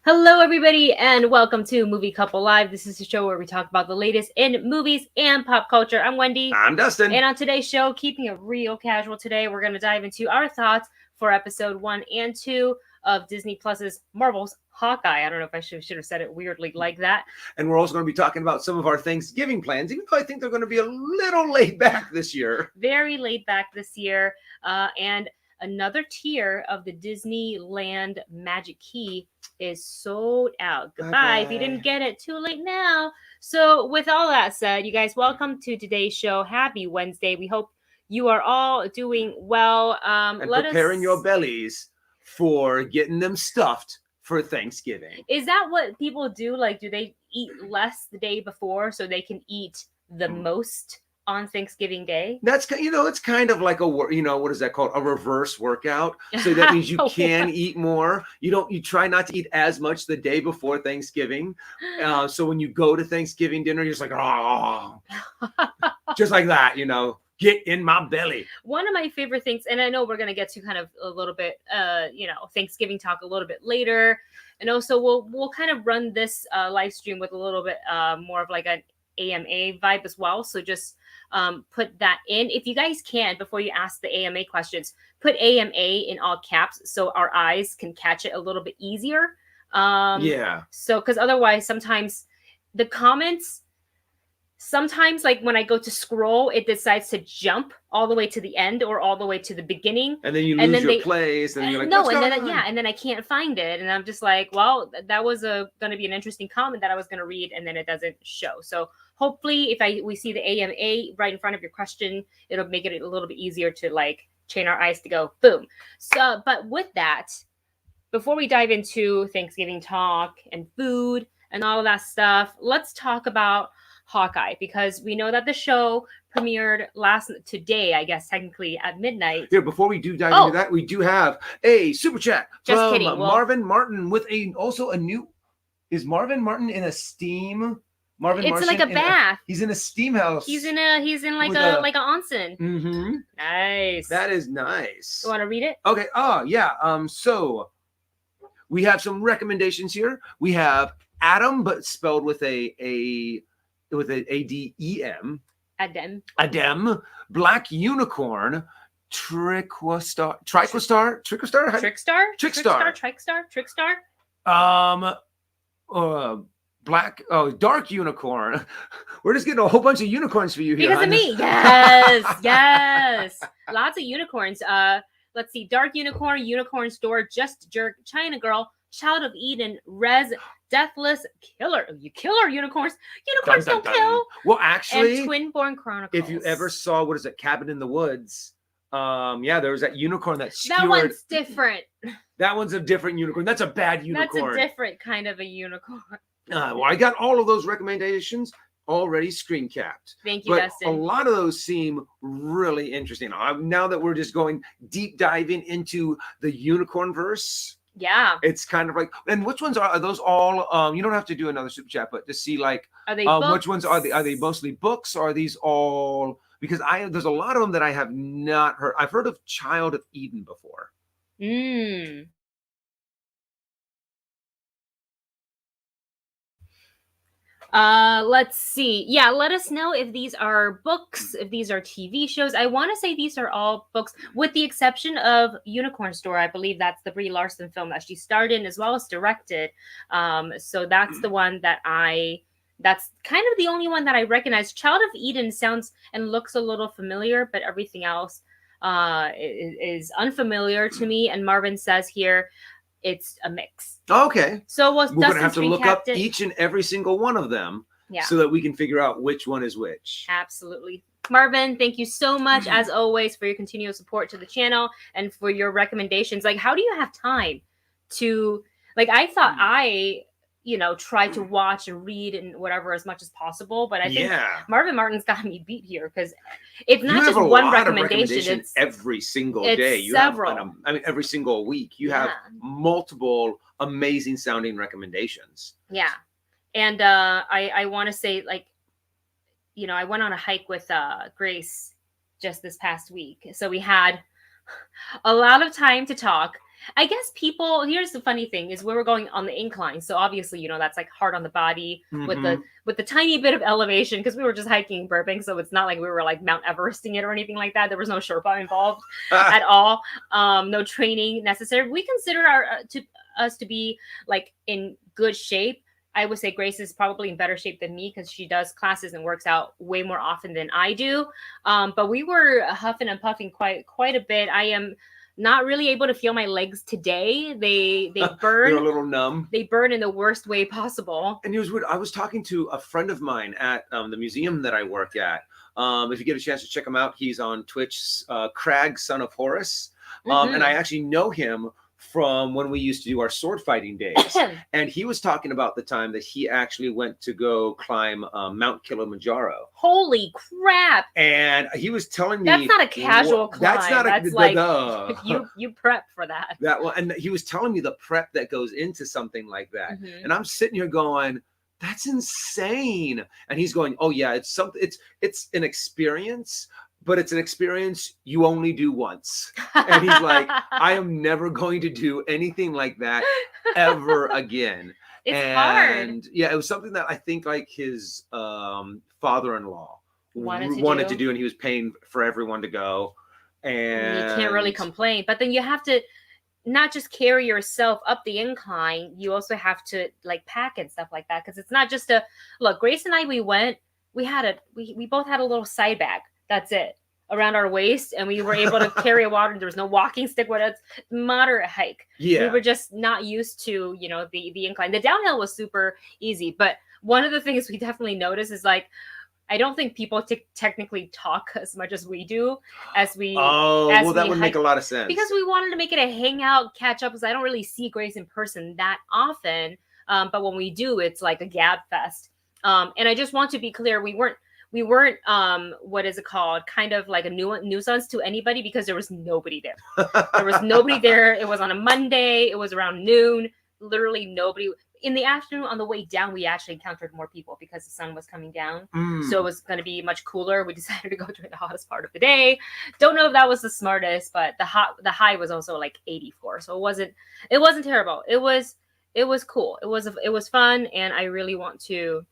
Hello, everybody, and welcome to Movie Couple Live. This is a show where we talk about the latest in movies and pop culture. I'm Wendy. I'm Dustin. And on today's show, keeping it real casual today, we're going to dive into our thoughts for episode 1 and 2 of Disney Plus's Marvel's Hawkeye. I don't know if I should have said it weirdly like that. And we're also going to be talking about some of our Thanksgiving plans, even though I think they're going to be a little laid back this year. Very laid back this year. And another tier of the Disneyland Magic Key is sold out. Goodbye. Bye-bye. If you didn't get it, too late now. So with all that said, you guys, welcome to today's show. Happy Wednesday. We hope you are all doing well. And preparing your bellies for getting them stuffed for Thanksgiving. Is that what people do? Like, do they eat less the day before so they can eat the most on Thanksgiving Day? That's, it's kind of like what is that called? A reverse workout. So that means you can eat more. You try not to eat as much the day before Thanksgiving. So when you go to Thanksgiving dinner, you're just like, oh, just like that, get in my belly. One of my favorite things, and I know we're going to get to kind of a little bit, Thanksgiving talk a little bit later. And also we'll kind of run this live stream with a little bit more of like an AMA vibe as well. So just put that in. If you guys can, before you ask the AMA questions, put AMA in all caps so our eyes can catch it a little bit easier. Yeah. So, because otherwise, sometimes the comments, like when I go to scroll, it decides to jump all the way to the end or all the way to the beginning. And then you lose your place. And you're like, no, and then I can't find it. And I'm just like, well, that was going to be an interesting comment that I was going to read, and then it doesn't show. So hopefully if we see the AMA right in front of your question, it'll make it a little bit easier to like train our eyes to go boom. So, but with that, before we dive into Thanksgiving talk and food and all of that stuff, let's talk about Hawkeye, because we know that the show premiered today, I guess, technically at midnight. Yeah, before we do dive into that, we do have a super chat from Marvin Martin with also a new. Is Marvin Martin in a steam? It's like a bath. He's in a steam house. He's in like an onsen. Mm-hmm. Nice. That is nice. You want to read it? Okay. Oh yeah. So we have some recommendations here. We have Adam, but spelled with a ADEM. Adem. Black Unicorn. Trickstar. Dark Unicorn. We're just getting a whole bunch of unicorns for you here. Because of me. Yes. Lots of unicorns. Let's see. Dark Unicorn, Unicorn Store, Just Jerk, China Girl, Child of Eden, Rez, Deathless, Killer. You killer unicorns. Unicorns don't kill. Well, actually, and Twin-Born Chronicles. If you ever saw, what is it, Cabin in the Woods? There was that unicorn that skewered. That one's different. That one's a different unicorn. That's a bad unicorn. That's a different kind of a unicorn. Well, I got all of those recommendations already screen capped. Thank you, Dustin. A lot of those seem really interesting. Now that we're just going deep diving into the unicorn verse. Yeah. It's kind of like, and which ones are those all? You don't have to do another super chat, but to see like, are they books? Which ones are they mostly books? Or are these all, because there's a lot of them that I have not heard. I've heard of Child of Eden before. Let's see. Yeah, let us know if these are books, if these are TV shows. I want to say these are all books, with the exception of Unicorn Store. I believe that's the Brie Larson film that she starred in as well as directed. So that's the one that's kind of the only one that I recognize. Child of Eden sounds and looks a little familiar, but everything else is unfamiliar to me. And Marvin says here, it's a mix. Okay. So we're going to have to look up each and every single one of them so that we can figure out which one is which. Absolutely. Marvin, thank you so much, as always, for your continual support to the channel and for your recommendations. Like, how do you have time to, like, I thought I try to watch and read and whatever as much as possible. But I think Marvin Martin's got me beat here, because it's not just one recommendation. It's every single day. You several. Have, every single week. You have multiple amazing sounding recommendations. Yeah. And I want to say, like, I went on a hike with Grace just this past week. So we had a lot of time to talk. I guess people, here's the funny thing is we were going on the incline. So obviously, that's like hard on the body with the tiny bit of elevation because we were just hiking in Burbank. So it's not like we were like Mount Everesting it or anything like that. There was no Sherpa involved at all. No training necessary. We consider us to be like in good shape. I would say Grace is probably in better shape than me because she does classes and works out way more often than I do. But we were huffing and puffing quite a bit. I am not really able to feel my legs today. They burn. They're a little numb. They burn in the worst way possible. And it was weird. I was talking to a friend of mine at the museum that I work at. If you get a chance to check him out, he's on Twitch, Crag, son of Horus. And I actually know him from when we used to do our sword fighting days. And he was talking about the time that he actually went to go climb Mount Kilimanjaro. Holy crap. And he was telling me that's not a casual climb. That's like you prep for that. And he was telling me the prep that goes into something like that. And I'm sitting here going, that's insane. And he's going, oh yeah, it's something, it's an experience, but it's an experience you only do once. And he's like, I am never going to do anything like that ever again. It's hard. Yeah, it was something that I think like his father-in-law wanted to do, and he was paying for everyone to go. And you can't really complain. But then you have to not just carry yourself up the incline, you also have to like pack and stuff like that. Because it's not just look, Grace and I, we both had a little side bag. That's it, around our waist, and we were able to carry water. There was no walking stick. It's moderate hike. Yeah, we were just not used to, the incline. The downhill was super easy, but one of the things we definitely noticed is like, I don't think people technically talk as much as we do as we. Oh, well, that would make a lot of sense because we wanted to make it a hangout, catch up. Because I don't really see Grace in person that often, but when we do, it's like a gab fest. And I just want to be clear, we weren't what is it called, kind of like a nuisance to anybody because there was nobody there. There was nobody there. It was on a Monday. It was around noon. Literally nobody. In the afternoon on the way down, we actually encountered more people because the sun was coming down. So it was going to be much cooler. We decided to go during the hottest part of the day. Don't know if that was the smartest, but the high was also like 84. So it wasn't terrible. It was cool. It was fun. And I really want to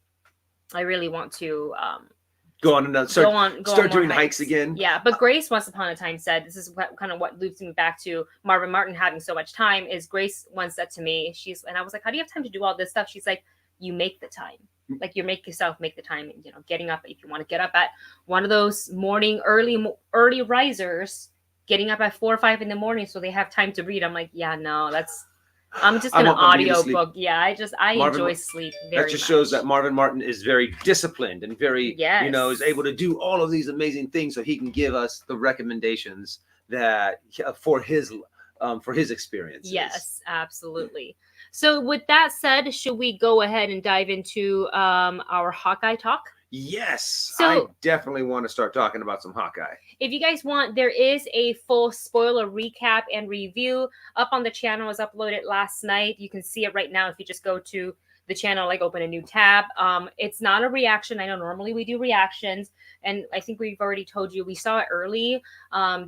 go on and start doing hikes again. Yeah, but Grace once upon a time said, this is kind of what loops me back to Marvin Martin having so much time, is Grace once said to me, and I was like, how do you have time to do all this stuff? She's like, you make the time. Like you make the time, and getting up, if you want to get up at one of those morning early risers, getting up at 4 or 5 in the morning so they have time to read. I'm like, yeah, no, I'm just gonna audio book. Yeah, I enjoy sleep very much. That just shows that Marvin Martin is very disciplined and very, is able to do all of these amazing things so he can give us the recommendations that for his experiences. Yes, absolutely. So with that said, should we go ahead and dive into our Hawkeye talk? Yes, so, I definitely want to start talking about some Hawkeye. If you guys want, there is a full spoiler recap and review up on the channel. It was uploaded last night. You can see it right now if you just go to the channel, like open a new tab. It's not a reaction. I know normally we do reactions, and I think we've already told you we saw it early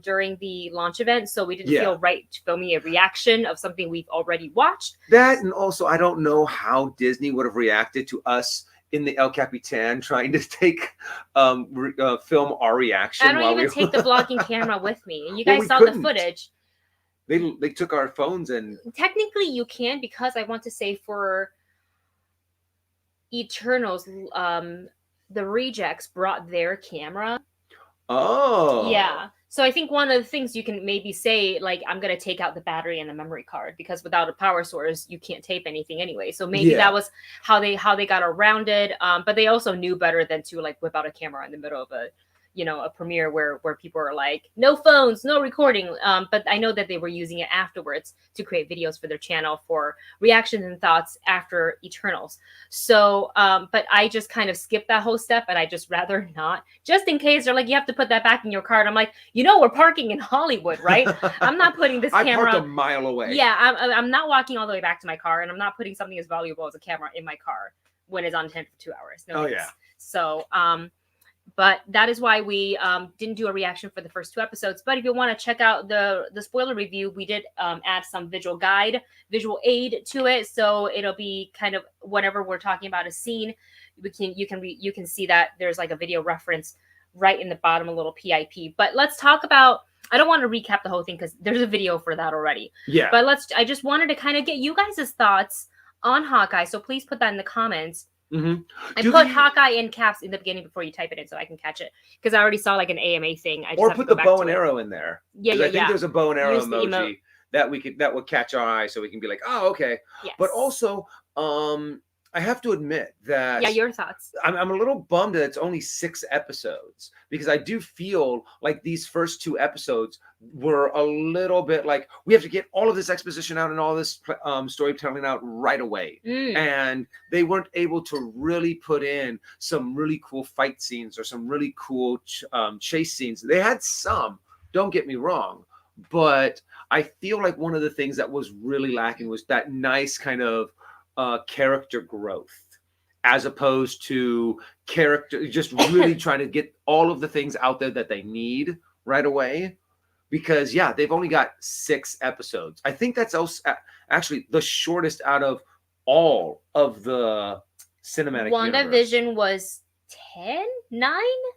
during the launch event, so we didn't feel right to filming a reaction of something we've already watched. That, and also I don't know how Disney would have reacted to us in the El Capitan trying to take film our reaction. I don't even take the vlogging camera with me. And you guys saw the footage. They took our phones, and technically you can, because I want to say for Eternals, the rejects brought their camera. Oh. Yeah. So I think one of the things you can maybe say, like, I'm going to take out the battery and the memory card, because without a power source, you can't tape anything anyway. So maybe that was how they got around it. But they also knew better than to like whip out a camera in the middle of a premiere where people are like, no phones, no recording. But I know that they were using it afterwards to create videos for their channel for reactions and thoughts after Eternals. So, but I just kind of skipped that whole step, and I just rather not, just in case they're like, you have to put that back in your car. And I'm like, we're parking in Hollywood, right? I'm not putting this camera. I parked a mile away. Yeah, I'm not walking all the way back to my car, and I'm not putting something as valuable as a camera in my car when it's on 10 for 2 hours. No. Yeah. So, But that is why we didn't do a reaction for the first 2 episodes. But if you want to check out the spoiler review, we did add some visual aid to it, so it'll be kind of whenever we're talking about a scene, you can see that there's like a video reference right in the bottom, a little PIP. But let's talk about. I don't want to recap the whole thing because there's a video for that already. Yeah. But I just wanted to kind of get you guys' thoughts on Hawkeye. So please put that in the comments. Mm-hmm. And put Hawkeye in caps in the beginning before you type it in so I can catch it. Because I already saw like an AMA thing. I just or put the bow and arrow in there. Yeah, I think there's a bow and arrow Use the emoji that would catch our eye, so we can be like, oh, okay. Yes. But also, I have to admit that your thoughts. I'm a little bummed that it's only 6 episodes, because I do feel like these first 2 episodes were a little bit like, we have to get all of this exposition out and all this storytelling out right away. And they weren't able to really put in some really cool fight scenes or some really cool chase scenes. They had some, don't get me wrong, but I feel like one of the things that was really lacking was that nice kind of character growth, as opposed to character just really trying to get all of the things out there that they need right away. Because they've only got 6 episodes. I think that's also actually the shortest out of all of the cinematic Wanda Vision was 9,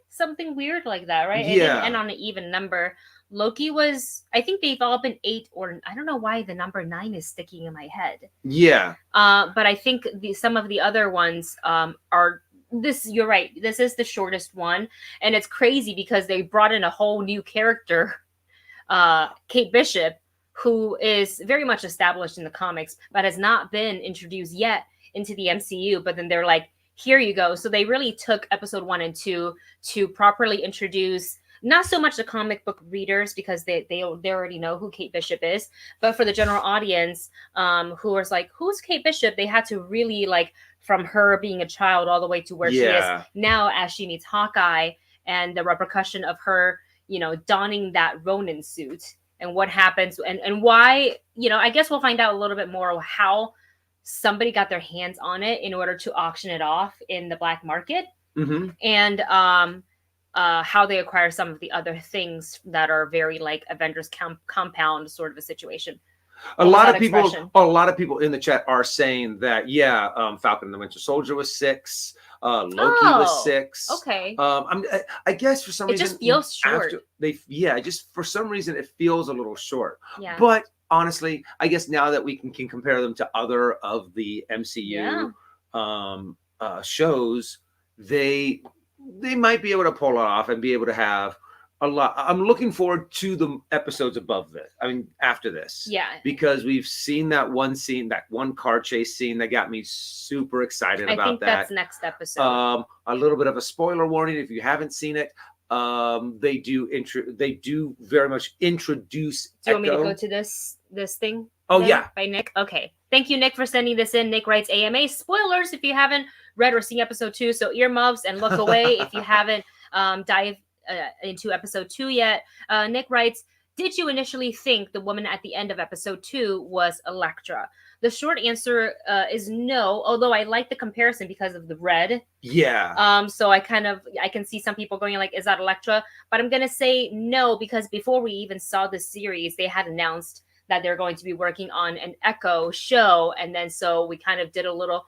something weird like that, right? It didn't end on an even number. Loki was, I think they've all been 8, or I don't know why the number 9 is sticking in my head. Yeah. But I think some of the other ones are this. You're right. This is the shortest one, and it's crazy because they brought in a whole new character, Kate Bishop, who is very much established in the comics, but has not been introduced yet into the MCU. But then they're like, here you go. So they really took episode 1 and 2 to properly introduce not so much the comic book readers, because they already know who Kate Bishop is, but for the general audience, who was like, who's Kate Bishop? They had to really, like, from her being a child all the way to where she is now as she meets Hawkeye, and the repercussion of her, donning that Ronin suit, and what happens and why, I guess we'll find out a little bit more of how somebody got their hands on it in order to auction it off in the black market. And how they acquire some of the other things that are very like Avengers compound sort of a situation. A lot of people in the chat are saying that Falcon and the Winter Soldier was 6, Loki was 6. Okay. I guess for some reason it just feels short. Just for some reason it feels a little short. Yeah. But honestly, I guess now that we can compare them to other of the MCU shows, they might be able to pull it off and be able to have a lot. I'm looking forward to the episodes above this. I mean, after this. Yeah. Because we've seen that one scene, that one car chase scene that got me super excited about that. I think that's next episode. A little bit of a spoiler warning if you haven't seen it. They do very much introduce. Do you want me to go to this thing? Oh, yeah. By Nick. Okay. Thank you, Nick, for sending this in. Nick writes AMA spoilers if you haven't read or seen episode 2. So earmuffs and look away if you haven't dived into episode 2 yet. Nick writes, did you initially think the woman at the end of episode 2 was Elektra? The short answer is no, although I like the comparison because of the red. Yeah. So I can see some people going like, is that Elektra? But I'm going to say no, because before we even saw the series, they had announced that they're going to be working on an Echo show. And then so we kind of did a little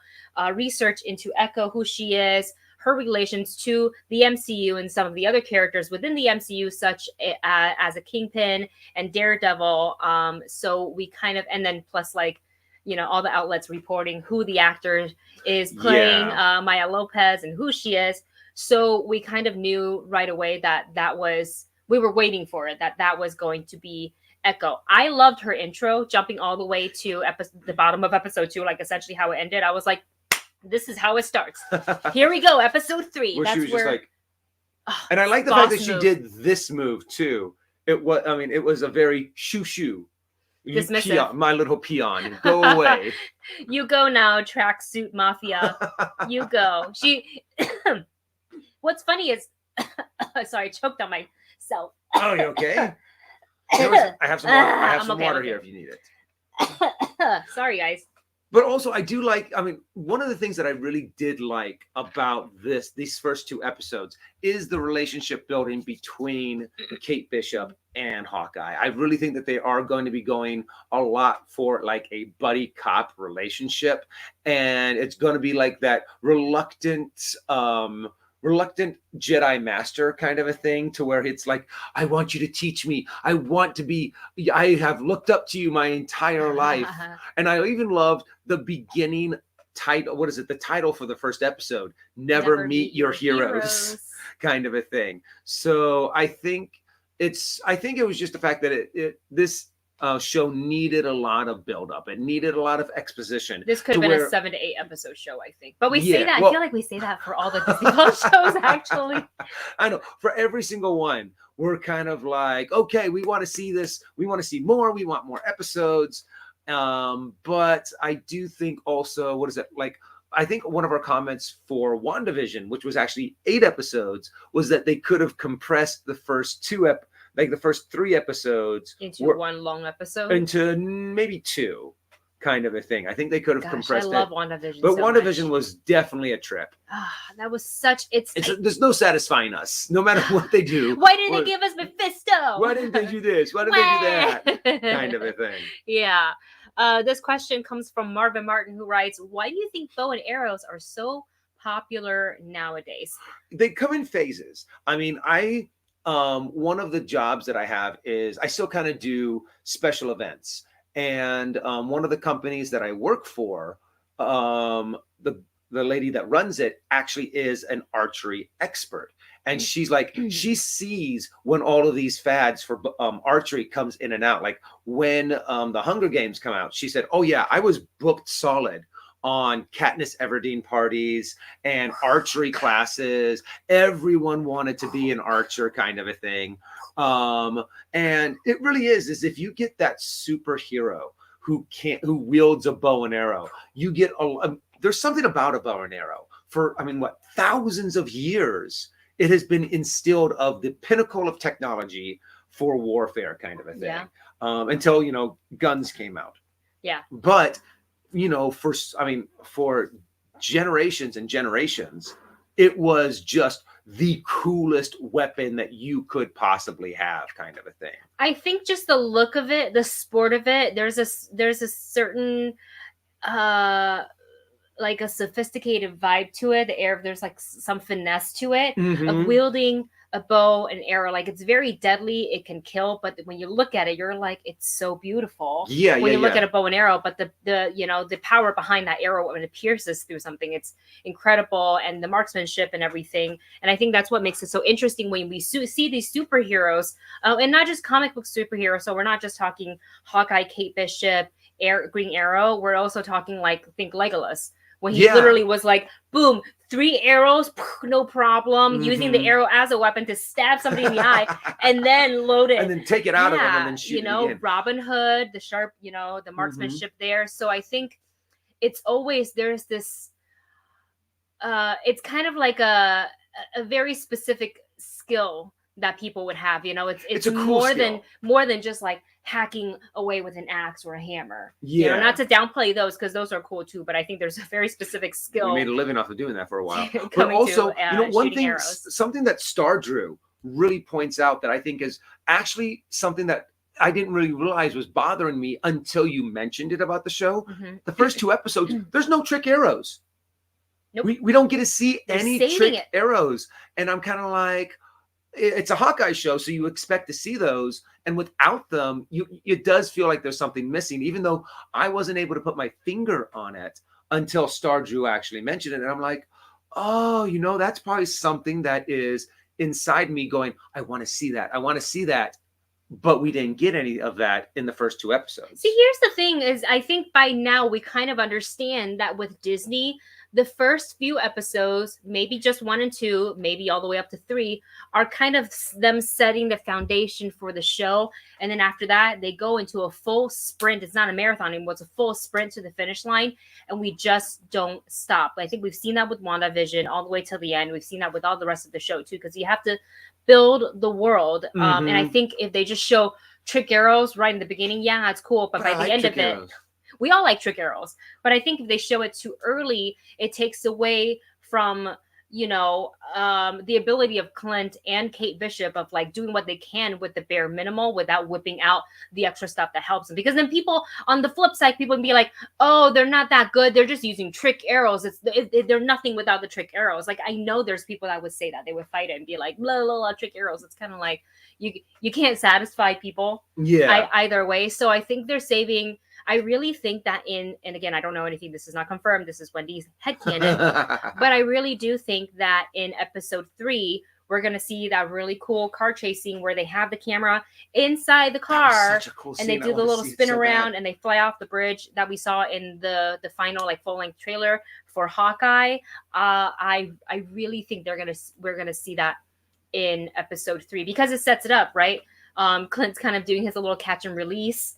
research into Echo, who she is, her relations to the MCU and some of the other characters within the MCU, such as a Kingpin and Daredevil. So we kind of, and then plus like, all the outlets reporting who the actor is playing, Maya Lopez, and who she is. So we kind of knew right away we were waiting for it, that was going to be Echo. I loved her intro, jumping all the way to the bottom of episode 2, like essentially how it ended. I was like, this is how it starts. Here we go, episode 3. Where she was just like, and I like the fact that she did this move too. It was a very shoo. Dismissive. My little peon, go away. You go now, tracksuit mafia. You go. What's funny is, sorry, I choked on myself. Oh, you okay? I have some water. I have some water here if you need it. Sorry, guys. But also, I do like, I mean, one of the things that I really did like about these first two episodes is the relationship building between Kate Bishop and Hawkeye. I really think that they are going to be going a lot for like a buddy cop relationship. And it's going to be like that reluctant Jedi master kind of a thing, to where it's like, I want you to teach me. I have looked up to you my entire life. And I even loved the beginning title. What is it? The title for the first episode, Never Meet Your Heroes, kind of a thing. So I think it was just the fact that this show needed a lot of buildup. It needed a lot of exposition. This could have been a 7 to 8 episode show, I think. But we say that. I feel like we say that for all the Disney Plus shows, actually. I know. For every single one, we're kind of like, okay, we want to see this. We want to see more. We want more episodes. But I do think also, what is it? Like, I think one of our comments for Wanda Vision, which was actually 8 episodes, was that they could have compressed the first the first 3 episodes into one long episode, into maybe 2, kind of a thing. I think they could have compressed it. I love WandaVision, but WandaVision was definitely a trip. That was such. There's no satisfying us, no matter what they do. Why didn't they give us Mephisto? Why didn't they do this? Why didn't they do that? Kind of a thing. Yeah. This question comes from Marvin Martin, who writes, "Why do you think bow and arrows are so popular nowadays?" They come in phases. I mean, one of the jobs that I have is I still kind of do special events. And one of the companies that I work for, the lady that runs it actually is an archery expert. And she's like, she sees when all of these fads for archery comes in and out. Like when the Hunger Games come out, she said, oh yeah, I was booked solid on Katniss Everdeen parties and archery classes. Everyone wanted to be an archer, kind of a thing. And it really is if you get that superhero who wields a bow and arrow, you get there's something about a bow and arrow. For thousands of years, it has been instilled of the pinnacle of technology for warfare, kind of a thing. Yeah. Until guns came out. Yeah. But for generations and generations, it was just the coolest weapon that you could possibly have, kind of a thing. I think just the look of it, the sport of it, there's a certain like a sophisticated vibe to it. There's like some finesse to it, of wielding a bow and arrow. Like, it's very deadly, it can kill, but when you look at it, you're like, it's so beautiful. When you look at a bow and arrow, but the power behind that arrow when it pierces through something, it's incredible, and the marksmanship and everything. And I think that's what makes it so interesting when we see these superheroes, and not just comic book superheroes. So we're not just talking Hawkeye, Kate Bishop, Green Arrow. We're also talking think Legolas, when he literally was like, boom, 3 arrows, no problem, using the arrow as a weapon to stab somebody in the eye, and then load it. And then take it out of him and then shoot it again. Robin Hood, the sharp, the marksmanship there. So I think it's always, there's this, it's kind of like a very specific skill that people would have. It's a cool more than just like hacking away with an axe or a hammer. Not to downplay those, because those are cool too, but I think there's a very specific skill. We made a living off of doing that for a while. But also, one thing, something that Star Drew really points out that I think is actually something that I didn't really realize was bothering me until you mentioned it about the show. The first 2 episodes, there's no trick arrows. Nope. We don't get to see any trick arrows. And I'm kind of like, it's a Hawkeye show, so you expect to see those, and without them, it does feel like there's something missing, even though I wasn't able to put my finger on it until Star Drew actually mentioned it. And I'm like, oh, that's probably something that is inside me going, I want to see that. I want to see that. But we didn't get any of that in the first 2 episodes. See, here's the thing is, I think by now we kind of understand that with Disney, the first few episodes, maybe just 1 and 2, maybe all the way up to 3, are kind of them setting the foundation for the show. And then after that, they go into a full sprint. It's not a marathon anymore. It's a full sprint to the finish line. And we just don't stop. I think we've seen that with WandaVision all the way till the end. We've seen that with all the rest of the show too, because you have to build the world. And I think if they just show trick arrows right in the beginning, yeah, it's cool. But by the end of it, we all like trick arrows, but I think if they show it too early, it takes away from, you know, the ability of Clint and Kate Bishop of like doing what they can with the bare minimal without whipping out the extra stuff that helps them. Because then people on the flip side, people can be like, oh, they're not that good, they're just using trick arrows, they're nothing without the trick arrows. Like, I know there's people that would say that, they would fight it and be like, blah, blah, blah, trick arrows. It's kind of like you can't satisfy people either way. So I think they're saving. I really think that and again, I don't know anything, this is not confirmed, this is Wendy's headcanon, but I really do think that in episode 3, we're going to see that really cool car chasing where they have the camera inside the car and they do the little spin around and they fly off the bridge that we saw in the final like full-length trailer for Hawkeye. I really think we're going to see that in episode 3 because it sets it up, right? Clint's kind of doing his little catch and release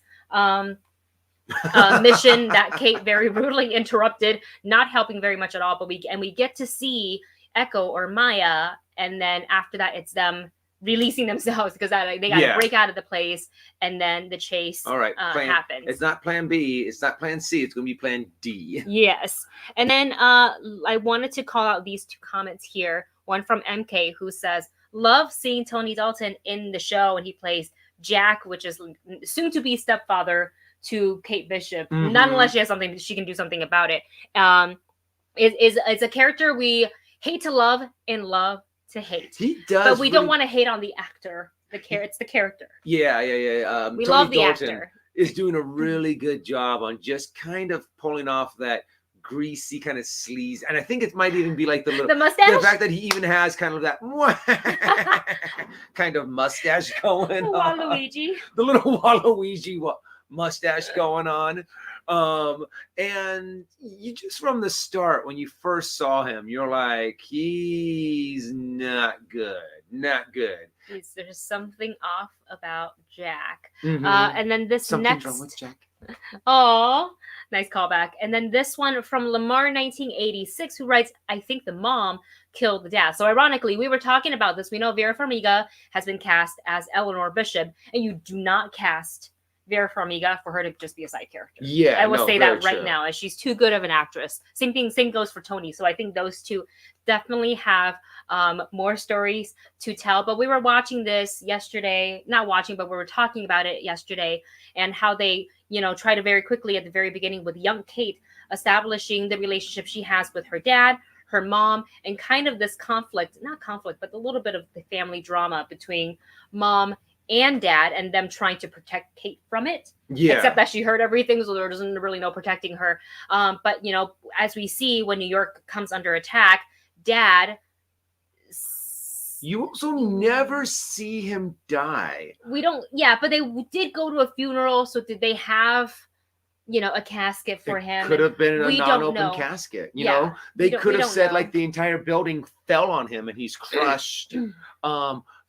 mission that Kate very rudely interrupted, not helping very much at all. But we get to see Echo or Maya, and then after that, it's them releasing themselves because they got to break out of the place, and then the chase happens. It's not plan B, it's not plan C, it's going to be plan D. Yes. And then I wanted to call out these 2 comments here. One from MK who says, love seeing Tony Dalton in the show, and he plays Jack, which is soon to be stepfather to Kate Bishop, not unless she has something, she can do something about it. It's a character we hate to love and love to hate. He does, but we don't want to hate on the actor. It's the character. Yeah. We Tony love the Dalton actor. Is doing a really good job on just kind of pulling off that greasy kind of sleaze, and I think it might even be like the mustache. The fact that he even has kind of that kind of mustache going on. Waluigi. The little Waluigi mustache going on. And you just from the start, when you first saw him, you're like, he's not good. There's something off about Jack. And then this Something's wrong with Jack. Oh, nice callback. And then this one from Lamar 1986, who writes, I think the mom killed the dad. So ironically, we were talking about this. We know Vera Farmiga has been cast as Eleanor Bishop, and you do not cast Vera Farmiga for her to just be a side character. Yeah, I will say that right now, as she's too good of an actress. Same goes for Tony. So I think those 2 definitely have more stories to tell. But we were watching this yesterday, not watching, but we were talking about it yesterday, and how they, try to very quickly at the very beginning with young Kate establishing the relationship she has with her dad, her mom, and kind of this not conflict, but a little bit of the family drama between mom and dad, and them trying to protect Kate from it. Yeah. Except that she heard everything, so there doesn't really no protecting her. But as we see, when New York comes under attack, dad. You also never see him die. We don't. Yeah, but they did go to a funeral. So did they have, a casket for him? Could have been a non-open casket. You know, they could have said like the entire building fell on him and he's crushed.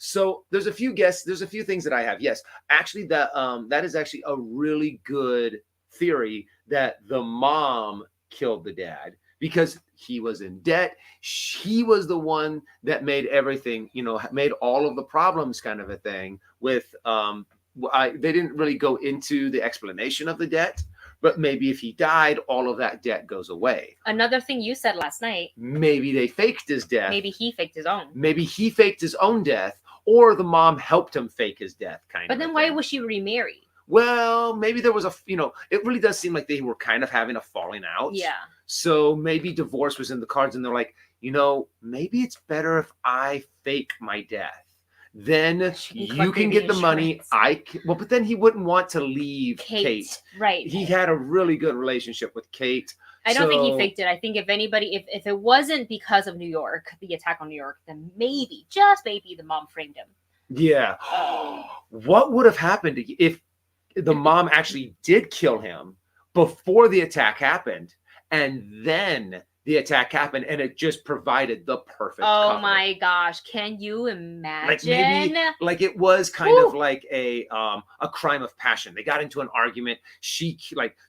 So there's a few things that I have. Yes, actually, that is actually a really good theory that the mom killed the dad because he was in debt. He was the one that made everything, made all of the problems kind of a thing with, they didn't really go into the explanation of the debt, but maybe if he died, all of that debt goes away. Another thing you said last night. Maybe they faked his death. Maybe he faked his own. Maybe he faked his own death, or the mom helped him fake his death, kind of. But then why was she remarried? Well, maybe there was it really does seem like they were kind of having a falling out. Yeah. So maybe divorce was in the cards and they're like, maybe it's better if I fake my death. Then you can get the money. But then he wouldn't want to leave Kate. Right. He had a really good relationship with Kate. I don't think he faked it. I think if anybody, if it wasn't because of New York, the attack on New York, then maybe, just maybe, the mom framed him. Yeah. What would have happened if the mom actually did kill him before the attack happened, and then the attack happened, and it just provided the perfect cover. My gosh, can you imagine? Like maybe, like it was kind of like a crime of passion. They got into an argument. She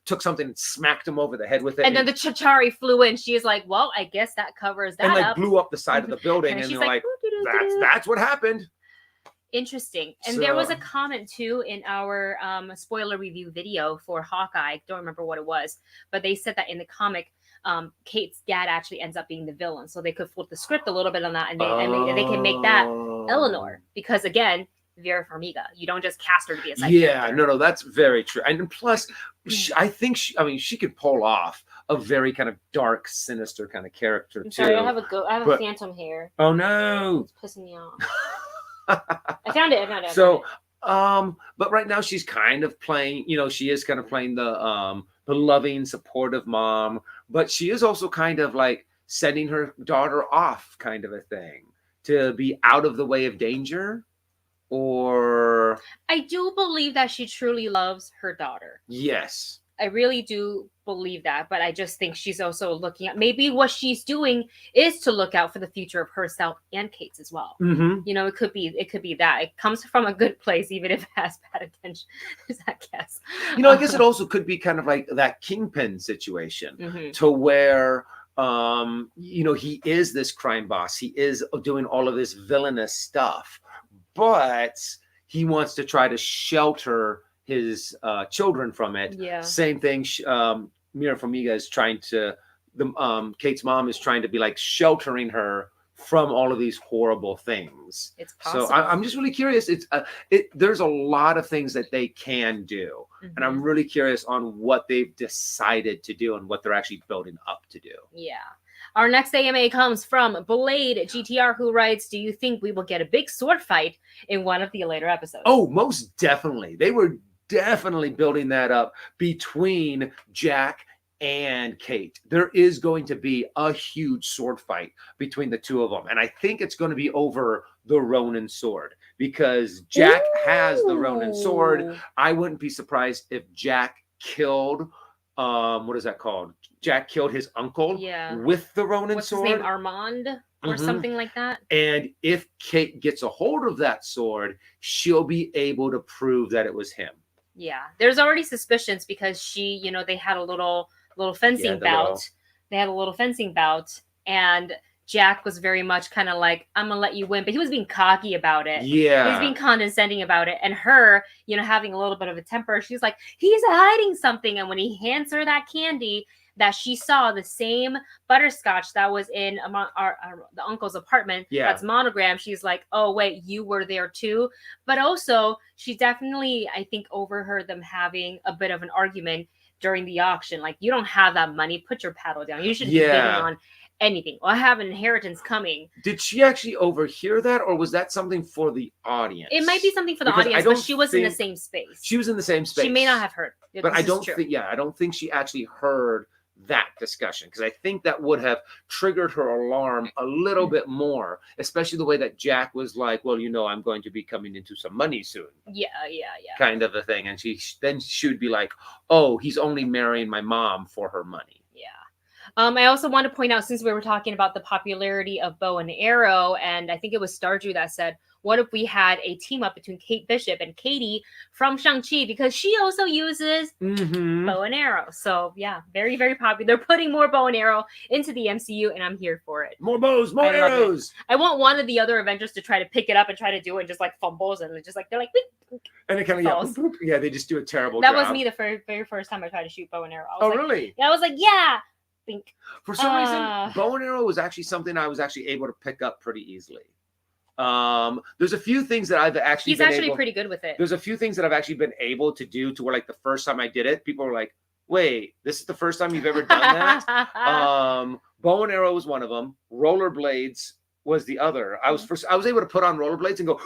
took something and smacked him over the head with it, and then the Chitauri flew in. She's like, "Well, I guess that covers that." And blew up the side of the building, and they're like, "That's what happened." Interesting. And there was a comment too in our spoiler review video for Hawkeye. I don't remember what it was, but they said that in the comic, Kate's dad actually ends up being the villain. So they could flip the script a little bit on that, and they can make that Eleanor, because again, Vera Farmiga. You don't just cast her to be a side character. No, that's very true. And plus, I think she could pull off a very kind of dark, sinister kind of character too. Sorry, I have a phantom here. Oh no, it's pissing me off. I found it. So, but right now she's kind of playing. She is kind of playing the loving, supportive mom, but she is also kind of like sending her daughter off, kind of a thing, to be out of the way of danger. Or I do believe that she truly loves her daughter. Yes. I really do believe that, but I just think she's also looking at, maybe what she's doing is to look out for the future of herself and Kate's as well. Mm-hmm. It could be that it comes from a good place, even if it has bad intentions, I guess. I guess it also could be kind of like that Kingpin situation, to where he is this crime boss, he is doing all of this villainous stuff, but he wants to try to shelter his children from it. Yeah. Same thing. Mira Farmiga is trying to. Kate's mom is trying to be like sheltering her from all of these horrible things. It's possible. So I'm just really curious. There's a lot of things that they can do, and I'm really curious on what they've decided to do and what they're actually building up to do. Yeah. Our next AMA comes from Blade GTR, who writes, "Do you think we will get a big sword fight in one of the later episodes?" Oh, most definitely. They were definitely building that up between Jack and Kate. There is going to be a huge sword fight between the two of them. And I think it's going to be over the Ronin sword, because Jack has the Ronin sword. I wouldn't be surprised if Jack killed, what is that called? Jack killed his uncle with the Ronin sword. What's his name? Armand or something like that. And if Kate gets a hold of that sword, she'll be able to prove that it was him. Yeah, there's already suspicions because she, they had a little fencing bout. They had a little fencing bout, and Jack was very much kind of like, "I'm gonna let you win," but he was being cocky about it. Yeah, he was being condescending about it, and her, having a little bit of a temper, she's like, "He's hiding something." And when he hands her that candy, that she saw the same butterscotch that was in the uncle's apartment, that's monogrammed, she's like, "Oh wait, you were there too." But also, she definitely, I think, overheard them having a bit of an argument during the auction. Like, "You don't have that money, put your paddle down. You shouldn't be bidding on anything. Well, I have an inheritance coming." Did she actually overhear that, or was that something for the audience? It might be something for the audience, but she was in the same space. She was in the same space. She may not have heard. But I don't think she actually heard that discussion, because I think that would have triggered her alarm a little bit more, especially the way that Jack was like, "Well, I'm going to be coming into some money soon." Yeah. Kind of a thing. And she would be like, "Oh, he's only marrying my mom for her money." Yeah. I also want to point out, since we were talking about the popularity of bow and arrow, and I think it was Starju that said, what if we had a team up between Kate Bishop and Katie from Shang-Chi, because she also uses bow and arrow. So yeah, very, very popular. They're putting more bow and arrow into the MCU, and I'm here for it. More bows, more arrows. I want one of the other Avengers to try to pick it up and try to do it, and just like fumbles, and just like they're like, "Beep." And it kind of they just do a terrible job. That was me the very first time I tried to shoot bow and arrow. Really? Yeah, I was like, yeah. Think. For some reason, bow and arrow was actually something I was actually able to pick up pretty easily. There's a few things that I've actually pretty good with it. There's a few things that I've actually been able to do to where, like, the first time I did it, people were like, "Wait, this is the first time you've ever done that?" Bow and arrow was one of them. Rollerblades was the other. I was able to put on rollerblades and go,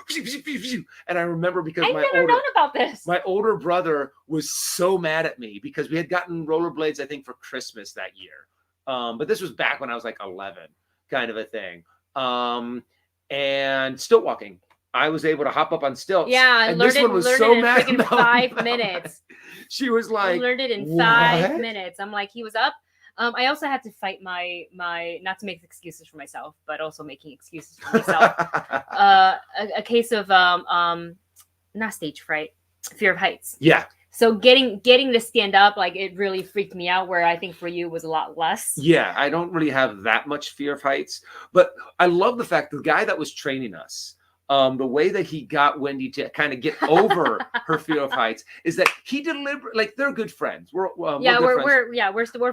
and I remember because I've never known about this. My older brother was so mad at me because we had gotten rollerblades, I think, for Christmas that year. But this was back when I was like 11, kind of a thing. And stilt walking, I was able to hop up on stilts. Yeah, and this one was so mad in 5 minutes. She was like, learned it in 5 minutes. I'm like, he was up. I also had to fight my not to make excuses for myself, but also making excuses for myself. A case of not stage fright, fear of heights. Yeah. So getting to stand up, like, it really freaked me out, where I think for you was a lot less. Yeah, I don't really have that much fear of heights, but I love the fact the guy that was training us, the way that he got Wendy to kind of get over her fear of heights is that he deliberately, like, they're good friends. We're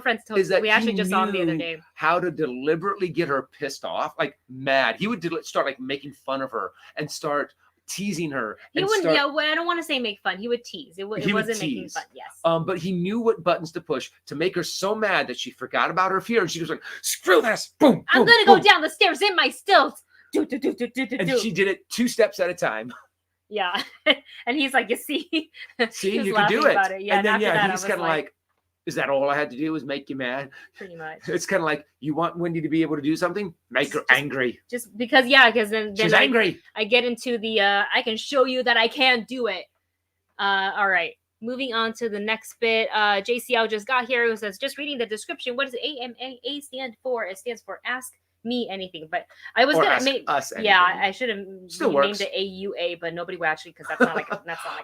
friends. Is that We actually just saw him the other day. How to deliberately get her pissed off, like mad. He would start like making fun of her and start teasing her. He wouldn't. I don't want to say make fun. He would tease. It wasn't making fun. Yes. But he knew what buttons to push to make her so mad that she forgot about her fear, and she was like, "Screw this! Boom! I'm gonna go down the stairs in my stilts." And she did it 2 steps at a time. Yeah, and he's like, "You see, you can do it." Yeah, and then he's kind of like, "Is that all I had to do was make you mad?" Pretty much. It's kind of like, you want Wendy to be able to do something, make her angry. Just because, then she's angry. I get into the I can show you that I can do it. All right. Moving on to the next bit. JCL just got here, who says, just reading the description. What does AMA stand for? It stands for Ask Me Anything. But I was gonna make us anything. Yeah, I should have named it AUA, but nobody will actually, because that's not like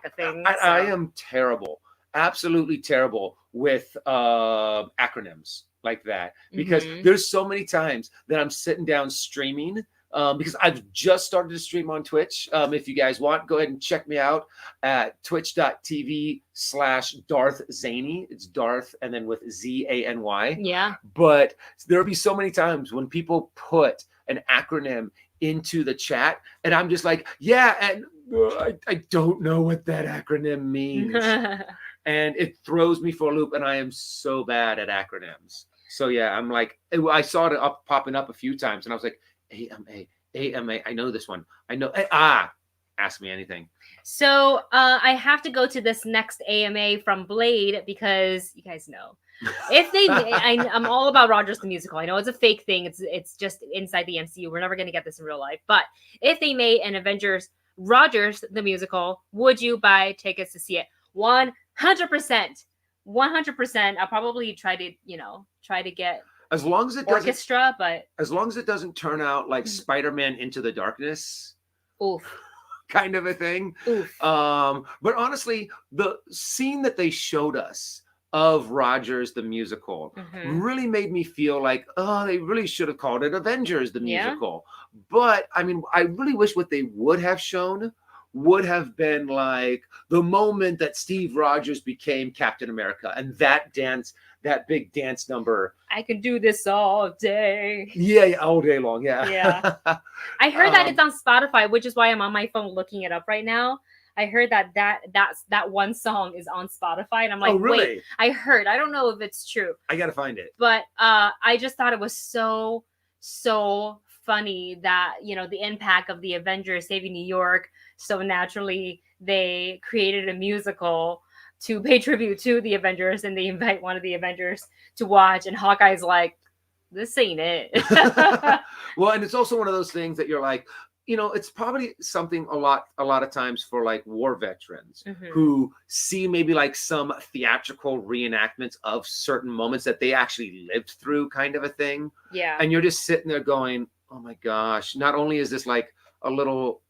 a thing. I am terrible, absolutely terrible with acronyms like that, because there's so many times that I'm sitting down streaming. Because I've just started to stream on Twitch. If you guys want, go ahead and check me out at twitch.tv/Darth Zany. It's Darth and then with ZANY. Yeah. But there'll be so many times when people put an acronym into the chat, and I'm just like, yeah, and I don't know what that acronym means. And it throws me for a loop, and I am so bad at acronyms. So yeah, I'm like, I saw it popping up a few times, and I was like, AMA, I know this one. I know. Ask me anything. So I have to go to this next AMA from Blade, because you guys know, if they, I'm all about Rogers the Musical. I know it's a fake thing. It's just inside the MCU. We're never going to get this in real life. But if they made an Avengers Rogers the Musical, would you buy tickets to see it? 100%. 100%. I'll probably try to get as long as it orchestra, but as long as it doesn't turn out like Spider-Man Into the Darkness, oof, kind of a thing. Oof. But honestly, the scene that they showed us of Rogers the Musical really made me feel like, oh, they really should have called it Avengers the Musical. But I mean, I really wish what they would have shown would have been like the moment that Steve Rogers became Captain America, and that big dance number. I could do this all day. Yeah, all day long. Yeah. Yeah. I heard that it's on Spotify, which is why I'm on my phone looking it up right now. I heard that one song is on Spotify, and I'm like, oh, really? Wait, I heard. I don't know if it's true. I gotta find it. But I just thought it was so funny that, the impact of the Avengers saving New York. So naturally, they created a musical to pay tribute to the Avengers, and they invite one of the Avengers to watch, and Hawkeye's like, this ain't it. Well, and it's also one of those things that you're like, it's probably something a lot of times for like war veterans who see maybe like some theatrical reenactments of certain moments that they actually lived through, kind of a thing. Yeah. And you're just sitting there going, oh my gosh, not only is this like a little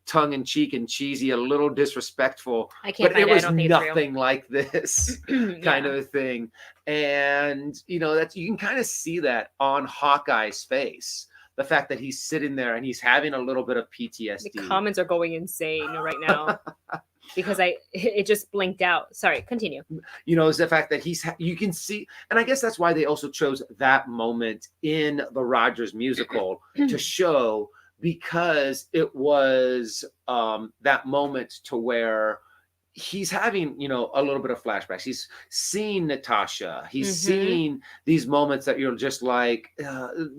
tongue-in-cheek and cheesy, a little disrespectful, but it was nothing like this kind of a thing. And that's, you can kind of see that on Hawkeye's face, the fact that he's sitting there and he's having a little bit of PTSD. The comments are going insane right now because it just blinked out. Sorry, continue. Is the fact that you can see, and I guess that's why they also chose that moment in the Rogers musical to show, because it was that moment to where he's having, a little bit of flashbacks. He's seeing Natasha. He's seeing these moments that you're just like,